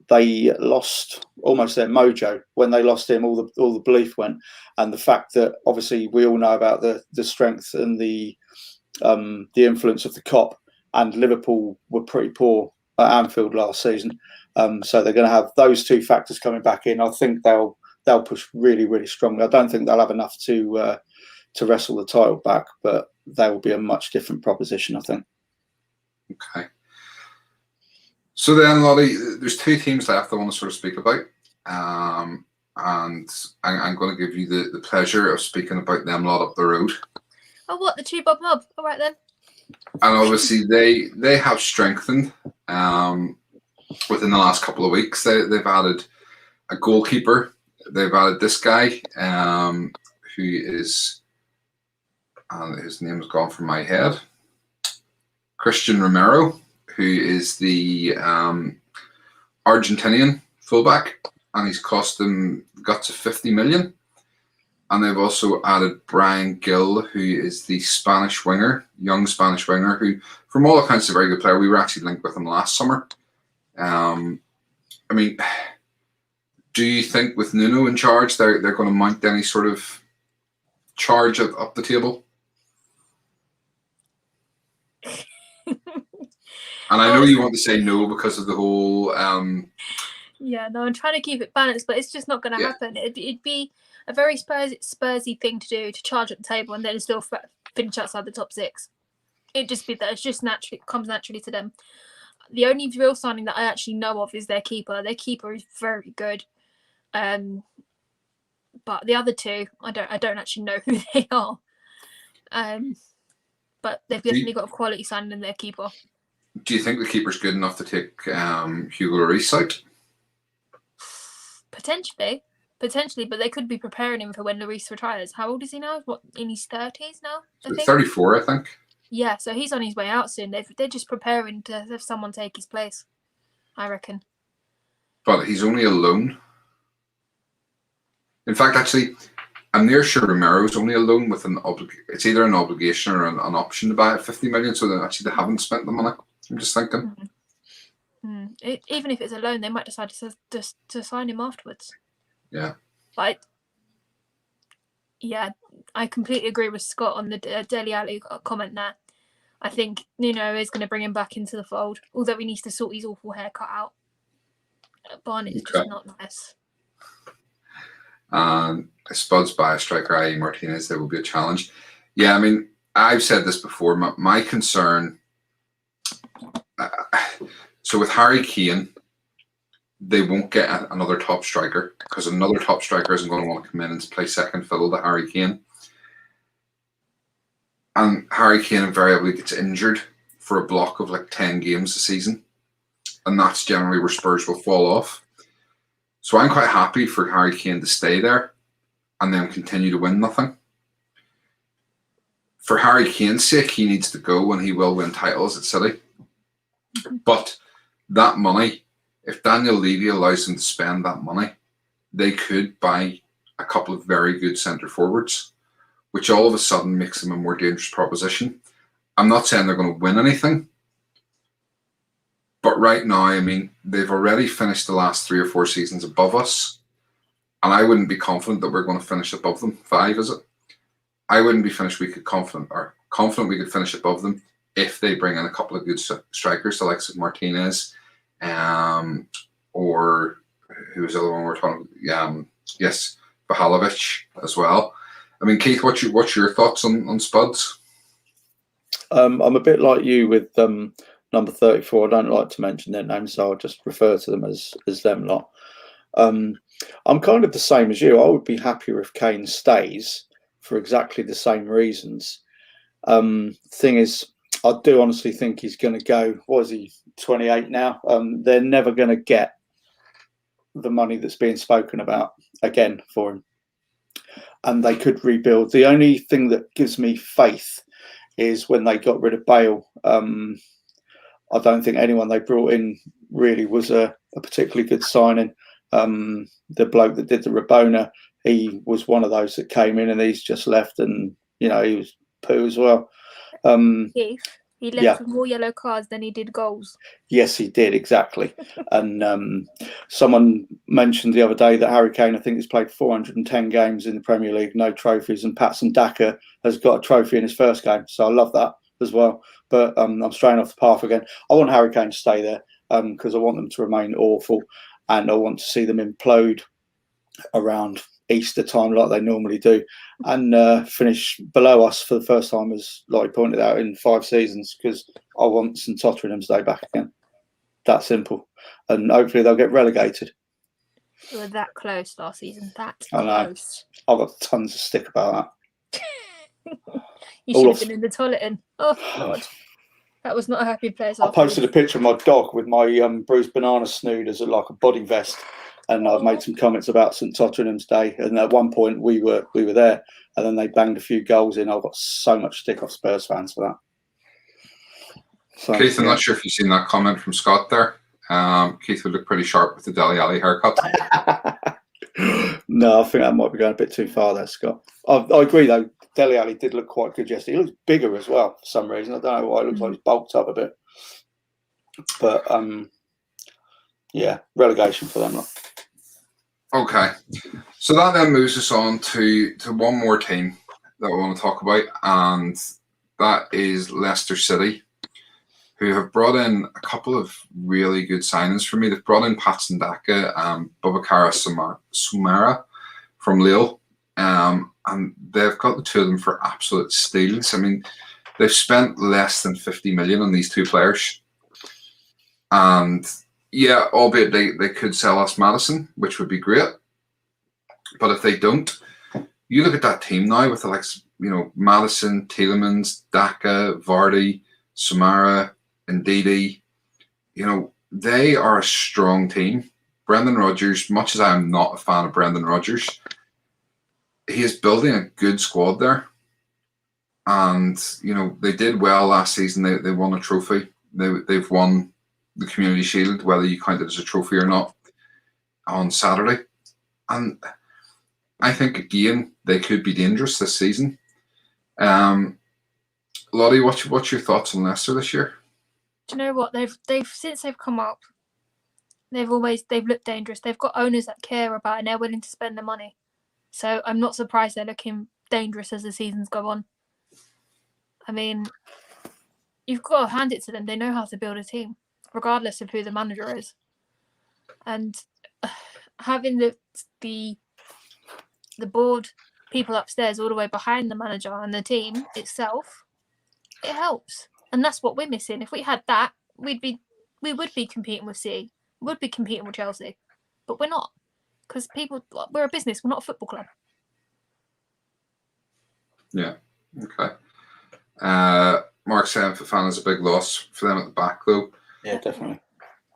[SPEAKER 3] they lost almost their mojo. When they lost him, all the belief went. And the fact that obviously we all know about the strength and the influence of the Kop, and Liverpool were pretty poor at Anfield last season. So they're going to have those two factors coming back in. I think they'll push really, really strongly. I don't think they'll have enough to wrestle the title back, but they will be a much different proposition, I think.
[SPEAKER 1] Okay. So then, Lottie, there's two teams left I want to sort of speak about. And I'm going to give you the pleasure of speaking about them lot up the road.
[SPEAKER 2] Oh, what? The two Bob Mob? All right, then.
[SPEAKER 1] And obviously, they have strengthened within the last couple of weeks. They've added a goalkeeper. They've added this guy who is, his name has gone from my head, Christian Romero, who is the Argentinian fullback, and he's cost them guts of 50 million. And they've also added Brian Gill, who is the Spanish winger, young Spanish winger, who, from all accounts, is a very good player. We were actually linked with him last summer. I mean, do you think with Nuno in charge, they're going to mount any sort of charge up the table? And I know you want to say no because of the whole...
[SPEAKER 2] Yeah, no, I'm trying to keep it balanced, but it's just not going to happen. It'd be a very Spursy thing to do, to charge at the table and then still finish outside the top 6. It'd just be that. It's just comes naturally to them. The only real signing that I actually know of is their keeper. Their keeper is very good. But the other two, I don't actually know who they are. But they've definitely got a quality signing in their keeper.
[SPEAKER 1] Do you think the keeper's good enough to take Hugo Lloris out?
[SPEAKER 2] Potentially, but they could be preparing him for when Lloris retires. How old is he now? What, in his 30s now? I think?
[SPEAKER 1] 34, I think.
[SPEAKER 2] Yeah, so he's on his way out soon. They're just preparing to have someone take his place, I reckon.
[SPEAKER 1] But he's only a loan. In fact, actually, I'm near sure Romero's only a loan with it's either an obligation or an option to buy at 50 million, so they haven't spent the money. I'm just thinking.
[SPEAKER 2] Even if it's a loan, they might decide to sign him afterwards.
[SPEAKER 1] Yeah.
[SPEAKER 2] But I completely agree with Scott on the Dele Alli comment there. I think Nuno is going to bring him back into the fold, although he needs to sort his awful haircut out. Barnett is just not nice.
[SPEAKER 1] Spuds by a striker, i.e. Martinez, there will be a challenge. Yeah, I mean, I've said this before. My concern... so with Harry Kane, they won't get another top striker, because another top striker isn't going to want to come in and play second fiddle to Harry Kane. And Harry Kane invariably gets injured for a block of like 10 games a season. And that's generally where Spurs will fall off. So I'm quite happy for Harry Kane to stay there and then continue to win nothing. For Harry Kane's sake, he needs to go and he will win titles at City. But that money, if Daniel Levy allows them to spend that money, they could buy a couple of very good centre forwards, which all of a sudden makes them a more dangerous proposition. I'm not saying they're going to win anything, but right now, I mean, they've already finished the last 3 or 4 seasons above us, and I wouldn't be confident that we're going to finish above them. 5, is it? I wouldn't be confident we could finish above them if they bring in a couple of good strikers, the likes of Martinez, or who was the other one we're talking about? Yes, Vagilovich as well. I mean, Keith, what's your thoughts on Spuds?
[SPEAKER 3] I'm a bit like you with number 34. I don't like to mention their names, so I'll just refer to them as them lot. I'm kind of the same as you. I would be happier if Kane stays for exactly the same reasons. Thing is, I do honestly think he's going to go. What is he, 28 now? They're never going to get the money that's being spoken about again for him. And they could rebuild. The only thing that gives me faith is when they got rid of Bale. I don't think anyone they brought in really was a particularly good signing. The bloke that did the Rabona, he was one of those that came in and he's just left, and he was poo as well.
[SPEAKER 2] He left with more yellow cards than he did goals.
[SPEAKER 3] Yes, he did, exactly. And someone mentioned the other day that Harry Kane, I think, has played 410 games in the Premier League, no trophies, and Patson Daka has got a trophy in his first game. So I love that as well. But I'm straying off the path again. I want Harry Kane to stay there because I want them to remain awful, and I want to see them implode around Easter time like they normally do, and finish below us for the first time, as Lottie pointed out, in 5 seasons, because I want St Tottenham's Day back again. That simple. And hopefully they'll get relegated.
[SPEAKER 2] We were that close last season. That
[SPEAKER 3] I know.
[SPEAKER 2] close.
[SPEAKER 3] I've got tons of stick about that.
[SPEAKER 2] You should have been in the toilet in. Oh, God. That was not a happy place.
[SPEAKER 3] I posted a picture of my dog with my bruised banana snood as like a body vest. And I've made some comments about St Tottenham's Day. And at one point we were there, and then they banged a few goals in. I've got so much stick off Spurs fans for that. So,
[SPEAKER 1] Keith, I'm not sure if you've seen that comment from Scott there. Keith would look pretty sharp with the Dele Alli haircut.
[SPEAKER 3] No, I think that might be going a bit too far there, Scott. I agree, though. Dele Alli did look quite good yesterday. He looks bigger as well for some reason. I don't know why. It looks like he's bulked up a bit. But, yeah, relegation for them.
[SPEAKER 1] Okay, so that then moves us on to one more team that I want to talk about, and that is Leicester City, who have brought in a couple of really good signings for me. They've brought in Patson Daka and Boubacar Soumara from Lille, and they've got the two of them for absolute steals. I mean, they've spent less than 50 million on these two players, and yeah, albeit they could sell us Maddison, which would be great. But if they don't, you look at that team now with the likes, Maddison, Tielemans, Daka, Vardy, Soumara, Ndidi. They are a strong team. Brendan Rodgers, much as I am not a fan of Brendan Rodgers, he is building a good squad there. And, they did well last season. They won a trophy. They've won the Community Shield, whether you count it as a trophy or not, on Saturday. And I think, again, they could be dangerous this season. Lottie, what's your thoughts on Leicester this year?
[SPEAKER 2] Do you know what? They've since they've come up, they've looked dangerous. They've got owners that care about it and they're willing to spend the money. So I'm not surprised they're looking dangerous as the seasons go on. I mean, you've got to hand it to them. They know how to build a team, regardless of who the manager is. And having the board people upstairs all the way behind the manager and the team itself, it helps. And that's what we're missing. If we had that, we would be competing with City would be competing with Chelsea, but we're not, because we're a business, we're not a football club.
[SPEAKER 1] Yeah. Okay. Mark saying Fofana's a big loss for them at the back, though.
[SPEAKER 3] Yeah, definitely.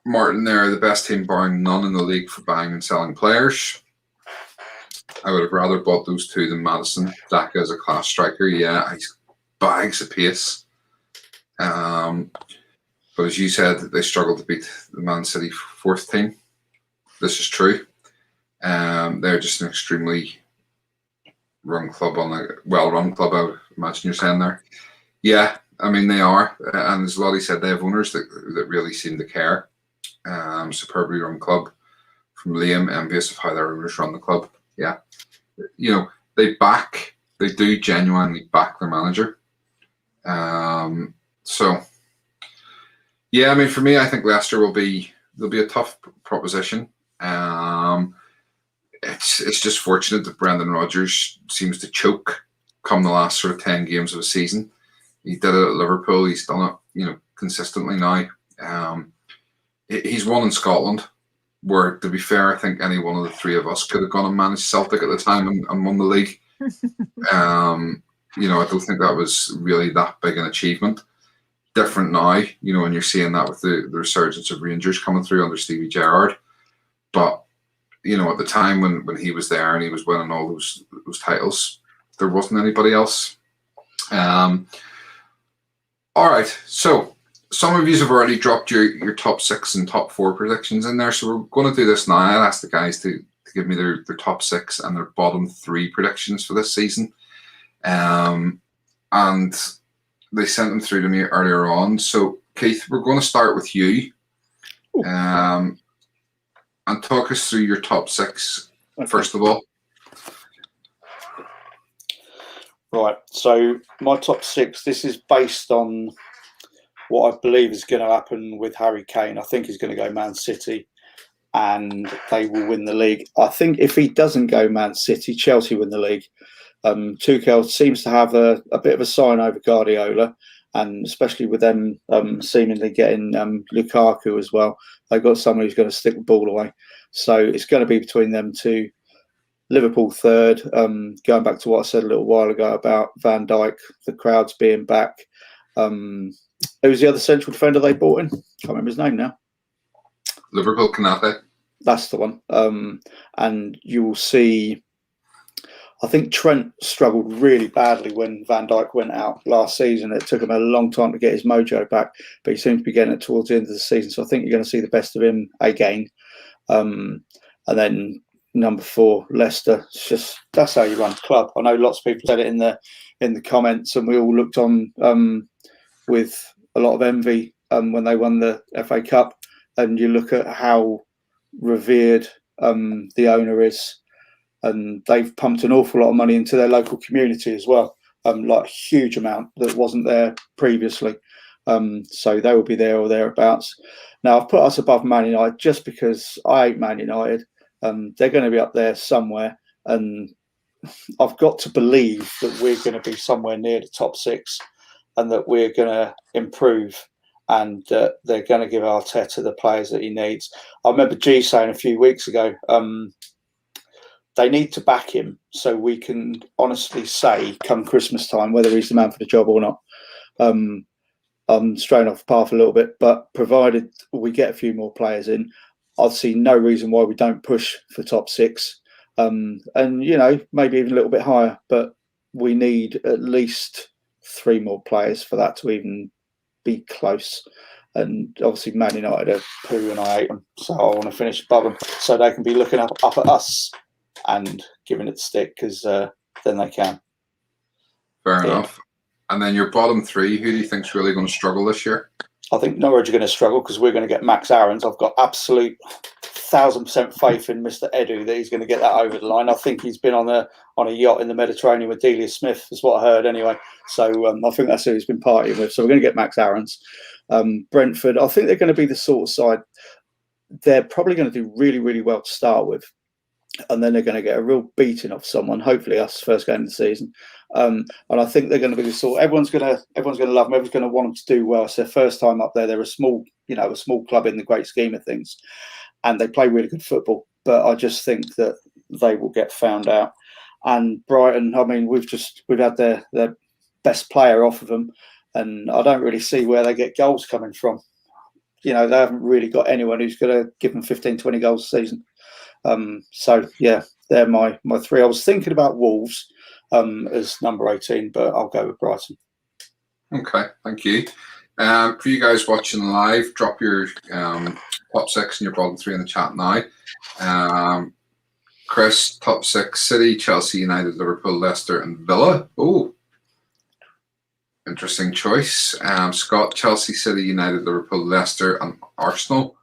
[SPEAKER 1] Martin, they're the best team barring none in the league for buying and selling players. I would have rather bought those two than Madison. Daka is a class striker. Yeah, he's bags of pace. But as you said, they struggled to beat the Man City fourth team. This is true. They're just an extremely well-run club, I would imagine you're saying there. Yeah, I mean, they are. And as Lottie said, they have owners that really seem to care. Superbly run club. From Liam, envious of how their owners run the club. Yeah. You know, they do genuinely back their manager. So, yeah, I mean, for me, I think Leicester they'll be a tough proposition. It's just fortunate that Brendan Rodgers seems to choke come the last sort of 10 games of a season. He did it at Liverpool. He's done it, consistently now. He's won in Scotland, where, to be fair, I think any one of the three of us could have gone and managed Celtic at the time and won the league. I don't think that was really that big an achievement. Different now, and you're seeing that with the resurgence of Rangers coming through under Stevie Gerrard. But, at the time when he was there and he was winning all those titles, there wasn't anybody else. All right, so some of you have already dropped your top 6 and top 4 predictions in there, so we're going to do this now. I'll ask the guys to give me their top 6 and their bottom 3 predictions for this season. And they sent them through to me earlier on. So, Keith, we're going to start with you. And talk us through your top 6, first of all.
[SPEAKER 3] Right, so my top 6, this is based on what I believe is going to happen with Harry Kane. I think he's going to go Man City and they will win the league. I think if he doesn't go Man City, Chelsea win the league. Tuchel seems to have a bit of a sign over Guardiola, and especially with them seemingly getting Lukaku as well. They've got someone who's going to stick the ball away. So it's going to be between them two. Liverpool third, going back to what I said a little while ago about Van Dijk, the crowds being back. Who's the other central defender they bought in? Can't remember his name now.
[SPEAKER 1] Liverpool, Kanate.
[SPEAKER 3] That's the one. And you will see, I think Trent struggled really badly when Van Dijk went out last season. It took him a long time to get his mojo back, but he seems to be getting it towards the end of the season. So I think you're going to see the best of him again. And then number 4, Leicester. It's just, that's how you run a club. I know lots of people said it in the comments, and we all looked on with a lot of envy when they won the FA Cup. And you look at how revered the owner is, and they've pumped an awful lot of money into their local community as well, like a huge amount that wasn't there previously. So they will be there or thereabouts. Now, I've put us above Man United just because I hate Man United. They're going to be up there somewhere, and I've got to believe that we're going to be somewhere near the top 6 and that we're going to improve, and they're going to give Arteta the players that he needs. I remember G saying a few weeks ago, they need to back him so we can honestly say come Christmas time whether he's the man for the job or not. I'm straying off the path a little bit, but provided we get a few more players in, I'll see no reason why we don't push for top 6, and maybe even a little bit higher. But we need at least 3 more players for that to even be close. And obviously, Man United are poo, and I hate them, so I want to finish above them so they can be looking up at us and giving it the stick, because then they can.
[SPEAKER 1] Fair enough. And then your bottom 3, who do you think's really going to struggle this year?
[SPEAKER 3] I think Norwich are going to struggle because we're going to get Max Aarons. I've got absolute 1,000% faith in Mr. Edu that he's going to get that over the line. I think he's been on a yacht in the Mediterranean with Delia Smith, is what I heard anyway. So I think that's who he's been partying with. So we're going to get Max Aarons. Brentford, I think they're going to be the sort of side, they're probably going to do really, really well to start with. And then they're going to get a real beating off someone, hopefully us, first game of the season. And I think they're going to be the sort, everyone's going to love them, everyone's going to want them to do well. It's their first time up there. They're a small club in the great scheme of things. and they play really good football. But I just think that they will get found out. And Brighton, I mean, we've had their best player off of them, and I don't really see where they get goals coming from. They haven't really got anyone who's going to give them 15, 20 goals a season. So yeah, they're my three. I was thinking about Wolves as number 18, but I'll go with Brighton.
[SPEAKER 1] Okay, thank you. For you guys watching live, drop your top 6 and your bottom 3 in the chat now. Chris, top 6: City, Chelsea, United, Liverpool, Leicester, and Villa. Oh, interesting choice. Scott, Chelsea, City, United, Liverpool, Leicester, and Arsenal.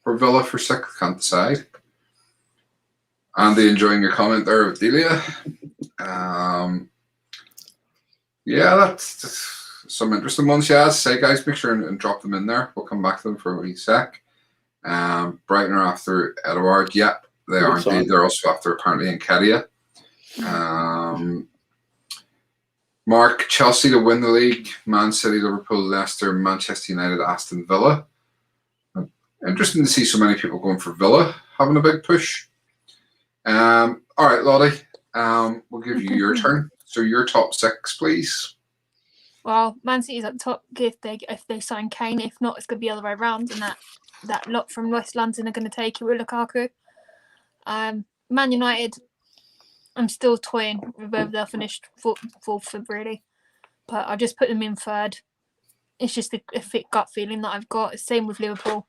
[SPEAKER 1] For Villa for 6th, can't decide. Andy, enjoying your comment there with Delia. Yeah, that's some interesting ones. Yeah, as I say, guys, make sure and drop them in there. We'll come back to them for a wee sec. Brighton are after Edouard. Yep, they are indeed. They're also after apparently Nketiah. Mark, Chelsea to win the league. Man City, Liverpool, Leicester, Manchester United, Aston Villa. Interesting to see so many people going for Villa, having a big push. All right, Lottie, we'll give you your turn. So your top 6, please.
[SPEAKER 2] Well, Man City's at the top if they sign Kane. If not, it's going to be the other way around, and that lot from West London are going to take it with Lukaku. Man United, I'm still toying with whether they'll finish fourth, really, but I'll just put them in 3rd. It's just a gut feeling that I've got. Same with Liverpool.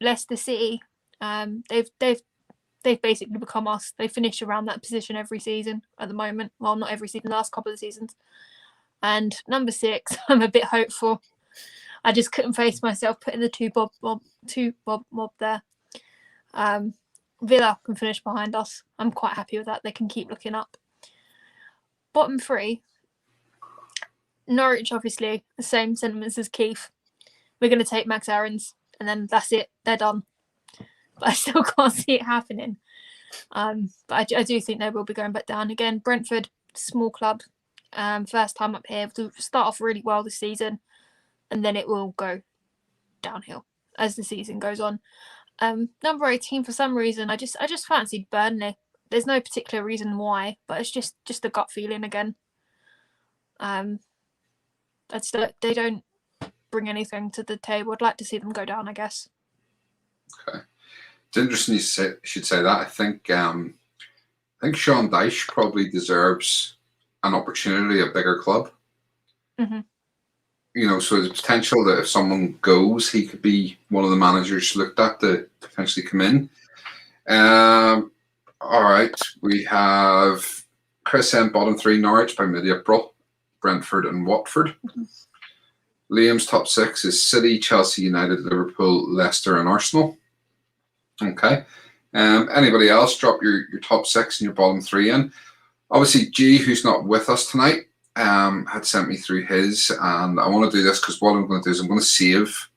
[SPEAKER 2] Leicester City, they've basically become us. They finish around that position every season at the moment. Well, not every season, the last couple of seasons. And number 6, I'm a bit hopeful. I just couldn't face myself putting the two Bob mob there. Villa can finish behind us. I'm quite happy with that. They can keep looking up. Bottom 3, Norwich, obviously, the same sentiments as Keith. We're going to take Max Aarons, and then that's it. They're done. But I still can't see it happening. But I do think they will be going back down again. Brentford, small club. First time up here. We'll start off really well this season, and then it will go downhill as the season goes on. Number 18, for some reason, I just fancied Burnley. There's no particular reason why, but it's just a gut feeling again. They don't bring anything to the table. I'd like to see them go down, I guess.
[SPEAKER 1] Okay, it's interesting you should say that. I think Sean Dyche probably deserves an opportunity at a bigger club.
[SPEAKER 2] Mm-hmm.
[SPEAKER 1] So there's potential that if someone goes, he could be one of the managers looked at to potentially come in. All right, we have Chris M, bottom 3, Norwich by mid-April, Brentford and Watford. Mm-hmm. Liam's top 6 is City, Chelsea, United, Liverpool, Leicester and Arsenal. Okay. Anybody else, drop your top 6 and your bottom 3 in. Obviously, G, who's not with us tonight, had sent me through his, and I want to do this because what I'm going to do is I'm going to save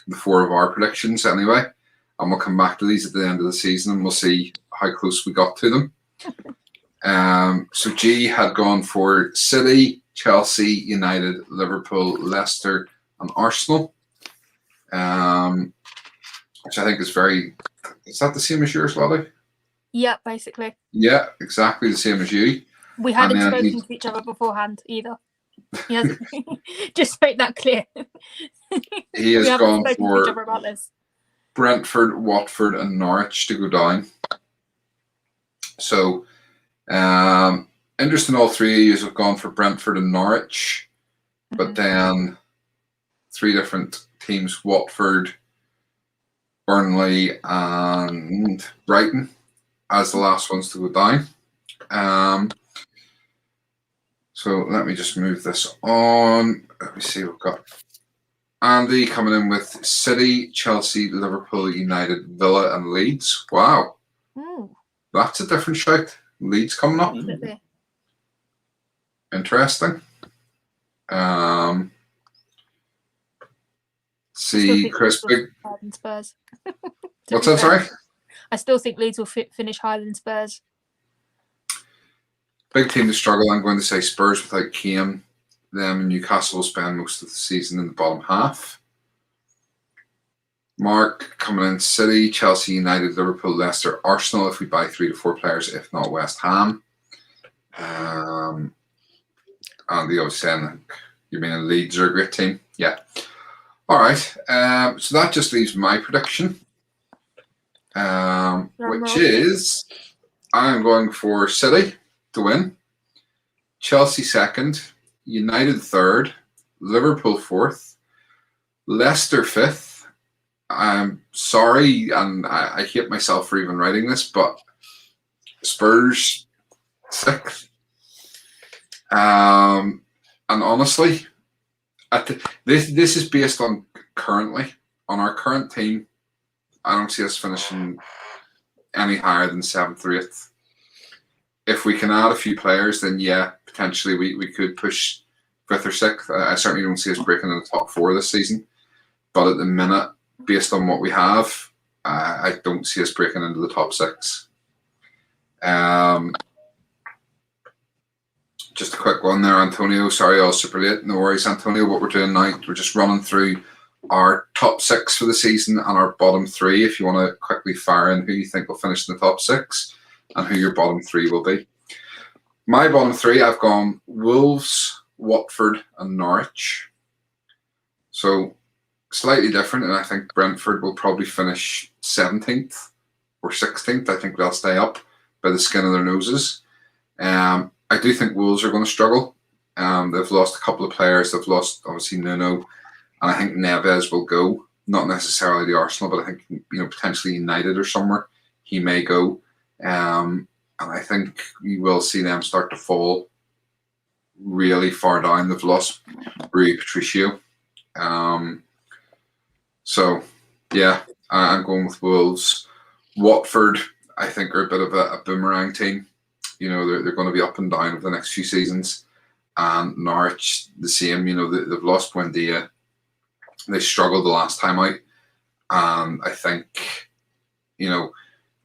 [SPEAKER 1] the 4 of our predictions anyway, and we'll come back to these at the end of the season, and we'll see how close we got to them. So G had gone for City, Chelsea, United, Liverpool, Leicester, and Arsenal, which I think is very. Is that the same as yours, Lolly?
[SPEAKER 2] Yeah, basically.
[SPEAKER 1] Yeah, exactly the same as you.
[SPEAKER 2] We hadn't spoken to each other beforehand either. He hasn't. Just make that clear.
[SPEAKER 1] He has gone
[SPEAKER 2] to each other about
[SPEAKER 1] for
[SPEAKER 2] this.
[SPEAKER 1] Brentford, Watford, and Norwich to go down. So, interesting, all 3 of you have gone for Brentford and Norwich, but then 3 different teams: Watford, Burnley, and Brighton as the last ones to go down. So let me just move this on. Let me see, we've got Andy coming in with City, Chelsea, Liverpool, United, Villa, and Leeds. Wow. That's a different shout. Leeds coming up.
[SPEAKER 2] Absolutely.
[SPEAKER 1] Interesting. See, Chris, big.
[SPEAKER 2] Spurs.
[SPEAKER 1] What's that, sorry?
[SPEAKER 2] I still think Leeds will finish higher than Spurs.
[SPEAKER 1] Big team to struggle. I'm going to say Spurs without Kane. Them and Newcastle will spend most of the season in the bottom half. Mark coming in: City, Chelsea, United, Liverpool, Leicester, Arsenal. If we buy 3 to 4 players, if not West Ham. And the other saying, you mean Leeds are a great team? Yeah. All right. So that just leaves my prediction, which is I'm going for City to win, Chelsea second, United third, Liverpool fourth, Leicester fifth. I'm sorry, and I hate myself for even writing this, but Spurs sixth. And honestly, this is based on currently on our current team. I don't see us finishing any higher than 7th or 8th. If we can add a few players, then yeah, potentially we could push 5th or 6th. I certainly don't see us breaking in the top 4 this season. But at the minute, based on what we have, I don't see us breaking into the top 6. Just a quick one there, Antonio. Sorry, I was super late. No worries, Antonio. What we're doing now, we're just running through our top 6 for the season and our bottom 3. If you want to quickly fire in who you think will finish in the top 6 and who your bottom 3 will be. My bottom 3, I've gone Wolves, Watford, and Norwich. So slightly different, and I think Brentford will probably finish 17th or 16th. I think they'll stay up by the skin of their noses. I do think Wolves are going to struggle. They've lost a couple of players. They've lost, obviously, Nuno, and I think Neves will go. Not necessarily the Arsenal, but I think potentially United or somewhere he may go. And I think we will see them start to fall really far down. They've lost Rui Patricio. So, yeah, I'm going with Wolves. Watford, I think, are a bit of a boomerang team. They're going to be up and down over the next few seasons. And Norwich, the same. They've lost Buendia. They struggled the last time out. And I think,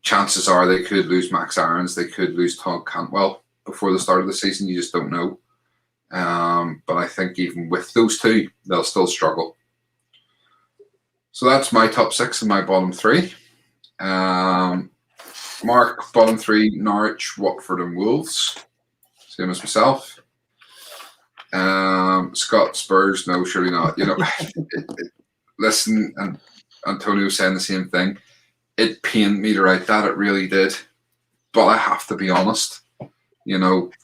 [SPEAKER 1] chances are they could lose Max Aarons. They could lose Todd Cantwell before the start of the season. You just don't know. But I think even with those two, they'll still struggle. So that's my top 6 and my bottom 3. Mark, bottom 3, Norwich, Watford, and Wolves. Same as myself. Scott, Spurs, no, surely not. Listen, and Antonio saying the same thing. It pained me to write that, it really did. But I have to be honest.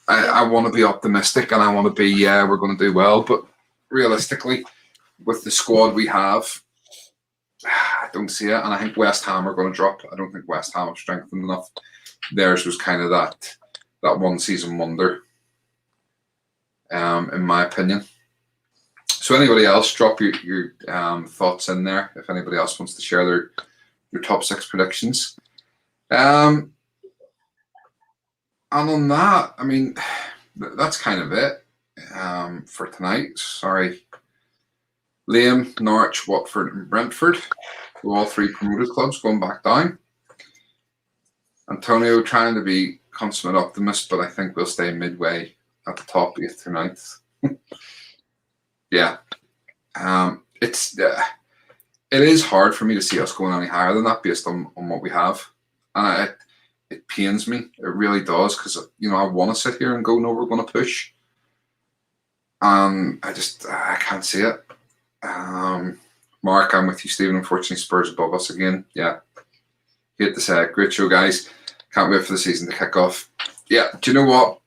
[SPEAKER 1] I want to be optimistic and I want to be, we're going to do well. But realistically, with the squad we have, I don't see it. And I think West Ham are going to drop. I don't think West Ham have strengthened enough. Theirs was kind of that one season wonder, in my opinion. So anybody else, drop your thoughts in there if anybody else wants to share their top 6 predictions. And on that, I mean, that's kind of it for tonight. Sorry. Liam, Norwich, Watford, and Brentford. All 3 promoted clubs going back down. Antonio trying to be consummate optimist, but I think we'll stay midway at the top, 8th to 9th. Yeah. It is hard for me to see us going any higher than that based on what we have. And it pains me. It really does, because I want to sit here and go, no, we're going to push. I can't see it. Mark, I'm with you, Stephen. Unfortunately, Spurs above us again. Yeah. Hate to say it. Great show, guys. Can't wait for the season to kick off. Yeah, do you know what?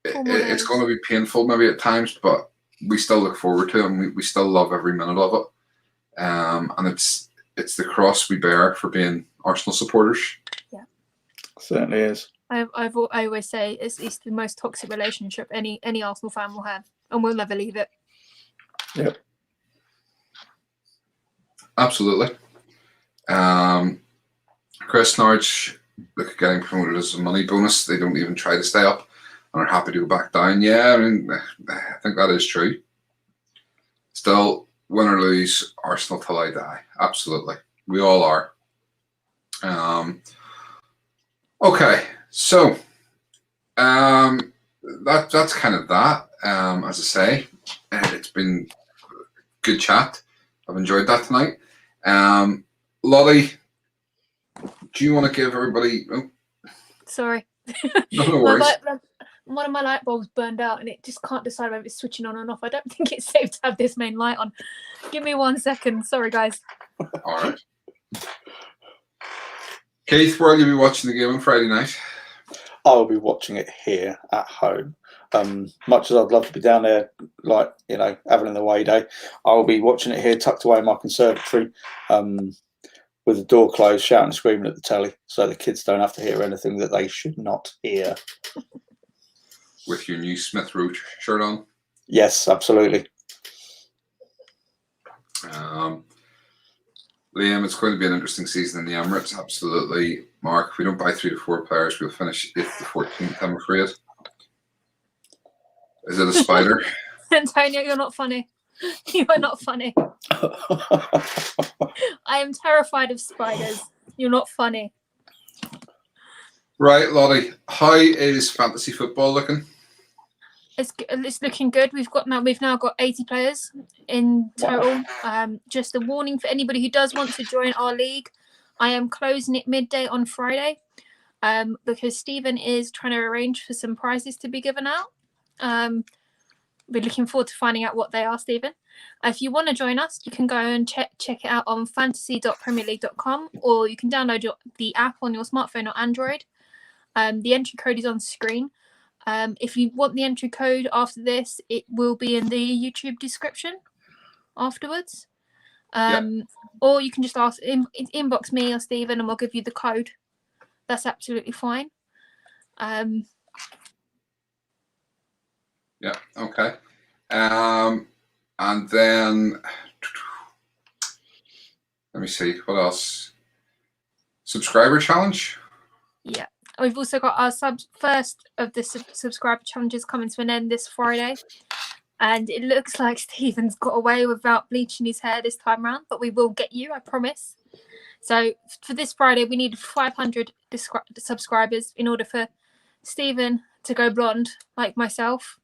[SPEAKER 1] It's going to be painful maybe at times, but we still look forward to it, and we still love every minute of it. And it's the cross we bear for being Arsenal supporters.
[SPEAKER 2] Yeah,
[SPEAKER 3] certainly is.
[SPEAKER 2] I always say it's the most toxic relationship any Arsenal fan will have, and we'll never leave it.
[SPEAKER 3] Yep.
[SPEAKER 1] Absolutely. Chris, Norwich look at getting promoted as a money bonus. They don't even try to stay up and are happy to go back down. Yeah, I mean, I think that is true. Still, win or lose, Arsenal till I die. Absolutely. We all are. Okay, so that's kind of that. As I say, it's been good chat. I've enjoyed that tonight. Lottie, do you want to give everybody? Oh,
[SPEAKER 2] Sorry.
[SPEAKER 1] no
[SPEAKER 2] My
[SPEAKER 1] worries.
[SPEAKER 2] one of my light bulbs burned out and it just can't decide whether it's switching on or off. I don't think it's safe to have this main light on. Give me 1 second. Sorry, guys.
[SPEAKER 1] All right. Keith, where will you be watching the game on Friday night?
[SPEAKER 3] I'll be watching it here at home. Much as I'd love to be down there, like, you know, having an away day, I'll be watching it here, tucked away in my conservatory, with the door closed, shouting and screaming at the telly, so the kids don't have to hear anything that they should not hear.
[SPEAKER 1] With your new Smith Rowe shirt on?
[SPEAKER 3] Yes, absolutely.
[SPEAKER 1] Liam, it's going to be an interesting season in the Emirates. Absolutely. Mark, if we don't buy 3 to 4 players, we'll finish 8th to 14th, I'm afraid. Is it a spider?
[SPEAKER 2] Antonio, you're not funny. You are not funny. I am terrified of spiders. You're not funny.
[SPEAKER 1] Right, Lottie, how is fantasy football looking?
[SPEAKER 2] It's looking good. We've now got 80 players in total. Just a warning for anybody who does want to join our league. I am closing it midday on Friday, because Stephen is trying to arrange for some prizes to be given out. We're looking forward to finding out what they are, Stephen. If you want to join us, you can go and check it out on fantasy.premierleague.com, or you can download the app on your smartphone or Android. The entry code is on screen. If you want the entry code after this, it will be in the YouTube description afterwards. Or you can just inbox me or Stephen and we'll give you the code. That's absolutely fine.
[SPEAKER 1] Yeah, okay. And then, let me see, what else? Subscriber challenge?
[SPEAKER 2] Yeah. We've also got our first of the subscriber challenges coming to an end this Friday. And it looks like Stephen's got away without bleaching his hair this time around, but we will get you, I promise. So for this Friday, we need 500 subscribers in order for Stephen to go blonde like myself.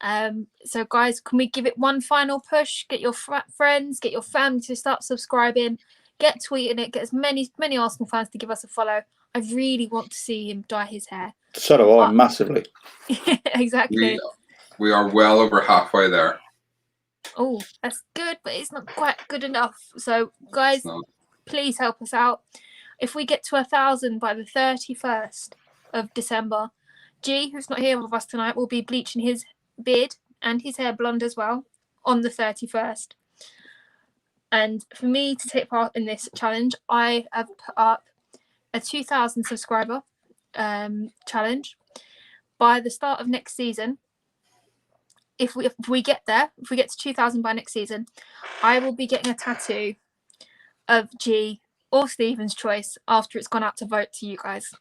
[SPEAKER 2] So guys, can we give it one final push? Get your friends, get your family to start subscribing, get tweeting it, get as many Arsenal fans to give us a follow. I really want to see him dye his hair.
[SPEAKER 3] So do I, massively.
[SPEAKER 2] Exactly.
[SPEAKER 1] We are well over halfway there.
[SPEAKER 2] Oh, that's good, but it's not quite good enough. So guys, please help us out. If we get to 1,000 by the 31st of December, G, who's not here with us tonight, will be bleaching his beard and his hair blonde as well on the 31st. And for me to take part in this challenge, I have put up a 2,000 subscriber challenge. By the start of next season, if we get there, if we get to 2,000 by next season, I will be getting a tattoo of G or Stephen's choice after it's gone out to vote to you guys.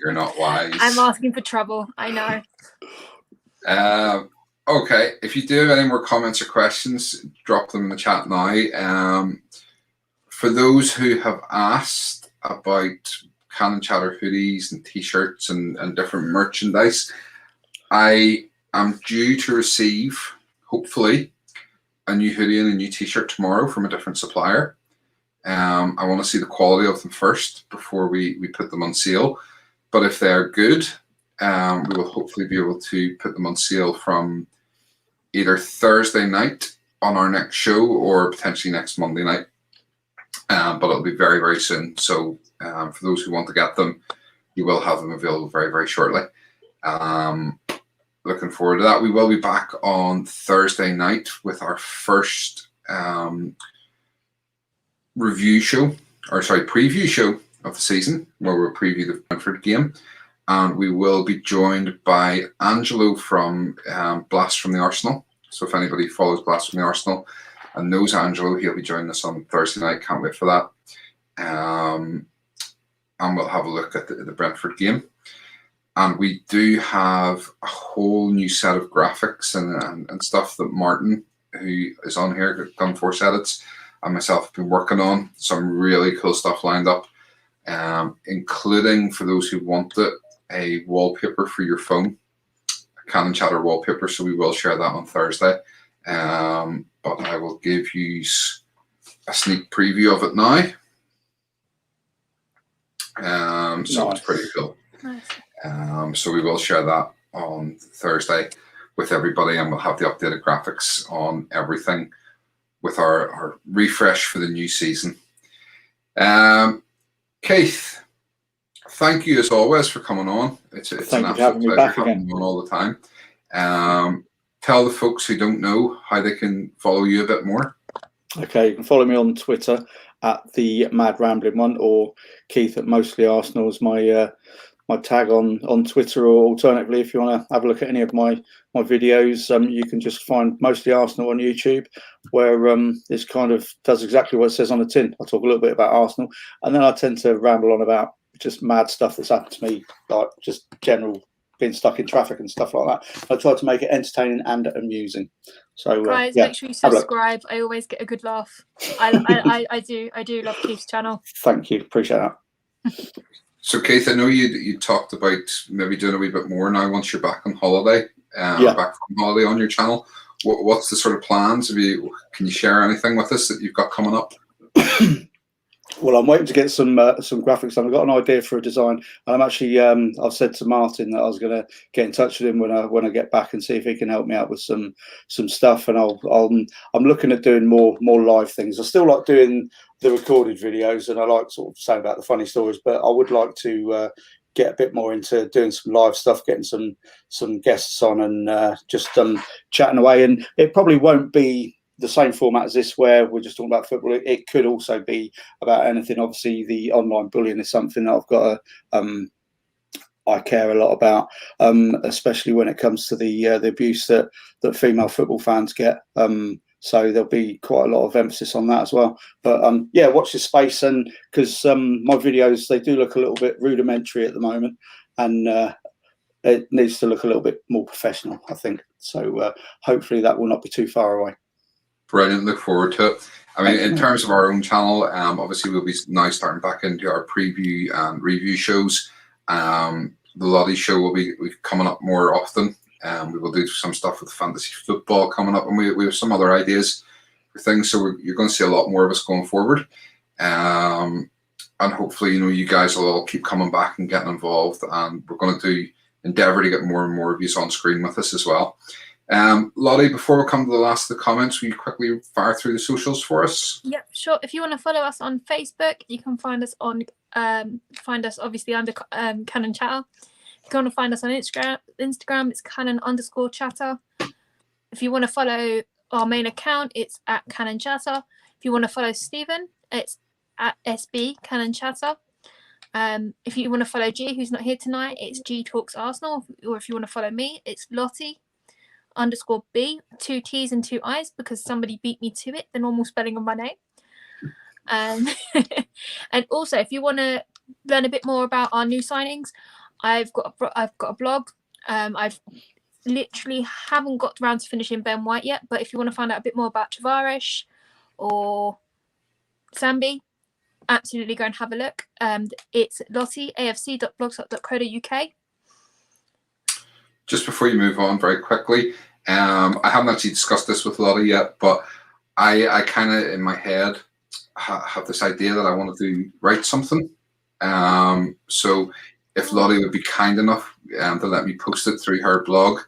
[SPEAKER 1] You're not wise.
[SPEAKER 2] I'm asking for trouble. I know.
[SPEAKER 1] Okay, if you do have any more comments or questions, drop them in the chat now. For those who have asked about Cannon Chatter hoodies and t-shirts and different merchandise, I am due to receive, hopefully, a new hoodie and a new t-shirt tomorrow from a different supplier. I want to see the quality of them first before we put them on sale. But if they're good, we will hopefully be able to put them on sale from either Thursday night on our next show or potentially next Monday night. But it'll be very, very soon. So for those who want to get them, you will have them available very, very shortly. Looking forward to that. We will be back on Thursday night with our first preview show of the season, where we'll preview the Brentford game. And we will be joined by Angelo from Blast from the Arsenal. So if anybody follows Blast from the Arsenal and knows Angelo, he'll be joining us on Thursday night. Can't wait for that. And we'll have a look at the Brentford game. And we do have a whole new set of graphics and stuff that Martin, who is on here, Gunforce Edits, and myself have been working on. Some really cool stuff lined up, including, for those who want it, a wallpaper for your phone, a Cannon Chatter wallpaper. So we will share that on Thursday. But I will give you a sneak preview of it now. So
[SPEAKER 3] Nice.
[SPEAKER 1] it's pretty cool.
[SPEAKER 2] Nice.
[SPEAKER 1] So we will share that on Thursday with everybody, and we'll have the updated graphics on everything with our refresh for the new season. Keith, thank you as always for coming on. It's
[SPEAKER 3] Thank
[SPEAKER 1] an
[SPEAKER 3] you for having
[SPEAKER 1] absolute
[SPEAKER 3] me
[SPEAKER 1] pleasure
[SPEAKER 3] back
[SPEAKER 1] having
[SPEAKER 3] again.
[SPEAKER 1] you on all the time. Tell the folks who don't know how they can follow you a bit more.
[SPEAKER 3] Okay, you can follow me on Twitter at the Mad Rambling One, or Keith at Mostly Arsenal is my tag on Twitter, or alternatively, if you want to have a look at any of my videos, you can just find Mostly Arsenal on YouTube, where this kind of does exactly what it says on the tin. I talk a little bit about Arsenal, and then I tend to ramble on about just mad stuff that's happened to me, like just general being stuck in traffic and stuff like that. I try to make it entertaining and amusing. So
[SPEAKER 2] Guys,
[SPEAKER 3] yeah,
[SPEAKER 2] make sure you
[SPEAKER 3] have a look.
[SPEAKER 2] subscribe. I always get a good laugh. I do love Keith's channel.
[SPEAKER 3] Thank you, appreciate that.
[SPEAKER 1] So Keith, I know you talked about maybe doing a wee bit more now once you're back on holiday,
[SPEAKER 3] Yeah.
[SPEAKER 1] back from holiday on your channel. What's the sort of plans? Can you share anything with us that you've got coming up?
[SPEAKER 3] Well, I'm waiting to get some graphics done. I've got an idea for a design, and I'm actually I've said to Martin that I was going to get in touch with him when I get back and see if he can help me out with some stuff. And I'm looking at doing more live things. I still like doing the recorded videos, and I like sort of saying about the funny stories, but I would like to get a bit more into doing some live stuff, getting some guests on, and just chatting away. And it probably won't be the same format as this, where we're just talking about football. It could also be about anything. Obviously, the online bullying is something that I've got I care a lot about, especially when it comes to the abuse that female football fans get. So there'll be quite a lot of emphasis on that as well. But yeah, watch this space, and because my videos, they do look a little bit rudimentary at the moment, and it needs to look a little bit more professional, I think. So hopefully that will not be too far away.
[SPEAKER 1] Brilliant. Look forward to it. I mean, in terms of our own channel, obviously we'll be now starting back into our preview and review shows. The Lottie show will be coming up more often. We will do some stuff with fantasy football coming up, and we have some other ideas for things. So you're going to see a lot more of us going forward. And hopefully, you guys will all keep coming back and getting involved. And we're going to endeavour to get more and more of you on screen with us as well. Lottie, before we come to the last of the comments, will you quickly fire through the socials for us?
[SPEAKER 2] Yep, sure. If you want to follow us on Facebook, you can find us on obviously under Canon Chatter. If you want to find us on Instagram, it's Canon_Chatter. If you want to follow our main account, it's at Canon Chatter. If you want to follow Stephen, it's at SB Canon Chatter. If you want to follow G, who's not here tonight, it's G Talks Arsenal. Or if you want to follow me, it's Lottie_B, 2 T's and 2 I's, because somebody beat me to it, the normal spelling of my name. And also, if you want to learn a bit more about our new signings, I've got a blog. I've literally haven't got around to finishing Ben White yet, but if you want to find out a bit more about Tavares or Sambi, absolutely go and have a look. It's lottieafc.blogspot.co.uk.
[SPEAKER 1] Just before you move on very quickly, I haven't actually discussed this with Lottie yet, but I kind of in my head have this idea that I want to write something. So if Lottie would be kind enough to let me post it through her blog,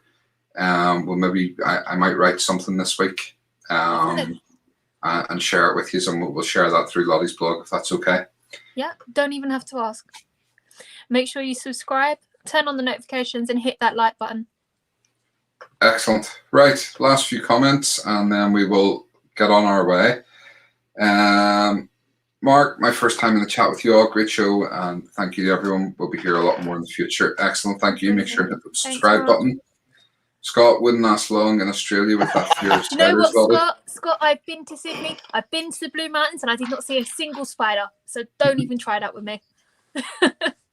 [SPEAKER 1] well, maybe I might write something this week and share it with you, and we'll share that through Lottie's blog, if that's okay.
[SPEAKER 2] Yeah, don't even have to ask. Make sure you subscribe, turn on the notifications, and hit that like button.
[SPEAKER 1] Excellent. Right, last few comments, and then we will get on our way. Mark, my first time in the chat with you all. Great show, and thank you to everyone. We'll be here a lot more in the future. Excellent. Thank you. Make sure to hit the subscribe button. Scott, wouldn't last long in Australia with that fear of spiders.
[SPEAKER 2] You know what, Scott? I've been to Sydney. I've been to the Blue Mountains, and I did not see a single spider. So don't even try that with me.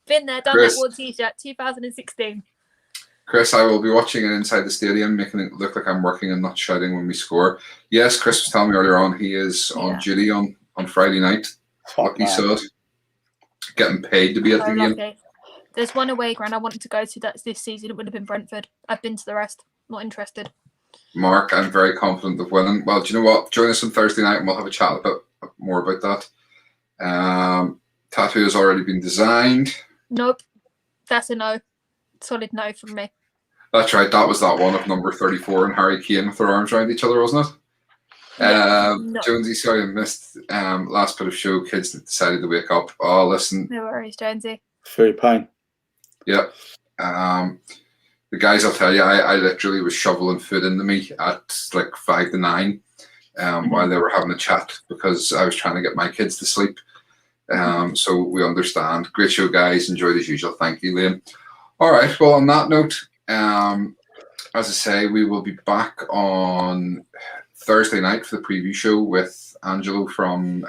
[SPEAKER 2] Been there, done
[SPEAKER 1] Chris,
[SPEAKER 2] that war t-shirt, 2016.
[SPEAKER 1] Chris, I will be watching it inside the stadium, making it look like I'm working and not shouting when we score. Yes, Chris was telling me earlier on he is on duty on Friday night. Lucky so, getting paid to be at the game.
[SPEAKER 2] There's one away ground I wanted to go to that's this season. It would have been Brentford. I've been to the rest. Not interested.
[SPEAKER 1] Mark, I'm very confident of winning. Well, do you know what? Join us on Thursday night and we'll have a chat a bit more about that. Tattoo has already been designed.
[SPEAKER 2] Nope. That's a no. Solid no from me.
[SPEAKER 1] That's right. That was that one of number 34 and Harry Kane with their arms around each other, wasn't it?
[SPEAKER 2] Yeah, no.
[SPEAKER 1] Jonesy, sorry I missed last bit of show. Kids that decided to wake up. Oh, listen.
[SPEAKER 2] No worries, Jonesy.
[SPEAKER 3] Feel your pain.
[SPEAKER 1] Yeah. The guys, I'll tell you, I literally was shoveling food into me at like 5 to 9 while they were having a chat because I was trying to get my kids to sleep. So we understand. Great show, guys. Enjoyed as usual. Thank you, Liam. All right. Well, on that note, as I say, we will be back on Thursday night for the preview show with Angelo from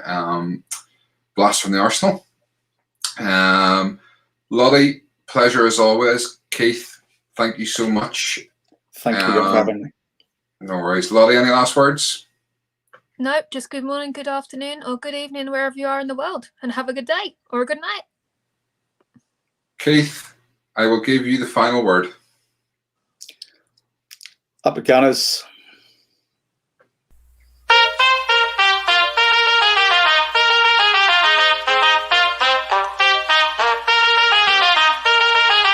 [SPEAKER 1] Blast from the Arsenal. Lottie, pleasure as always. Keith, thank you so much.
[SPEAKER 3] Thank you for having me.
[SPEAKER 1] No worries. Lottie, any last words?
[SPEAKER 2] Nope, just good morning, good afternoon, or good evening, wherever you are in the world. And have a good day or a good night.
[SPEAKER 1] Keith, I will give you the final word.
[SPEAKER 3] Up the Gunners.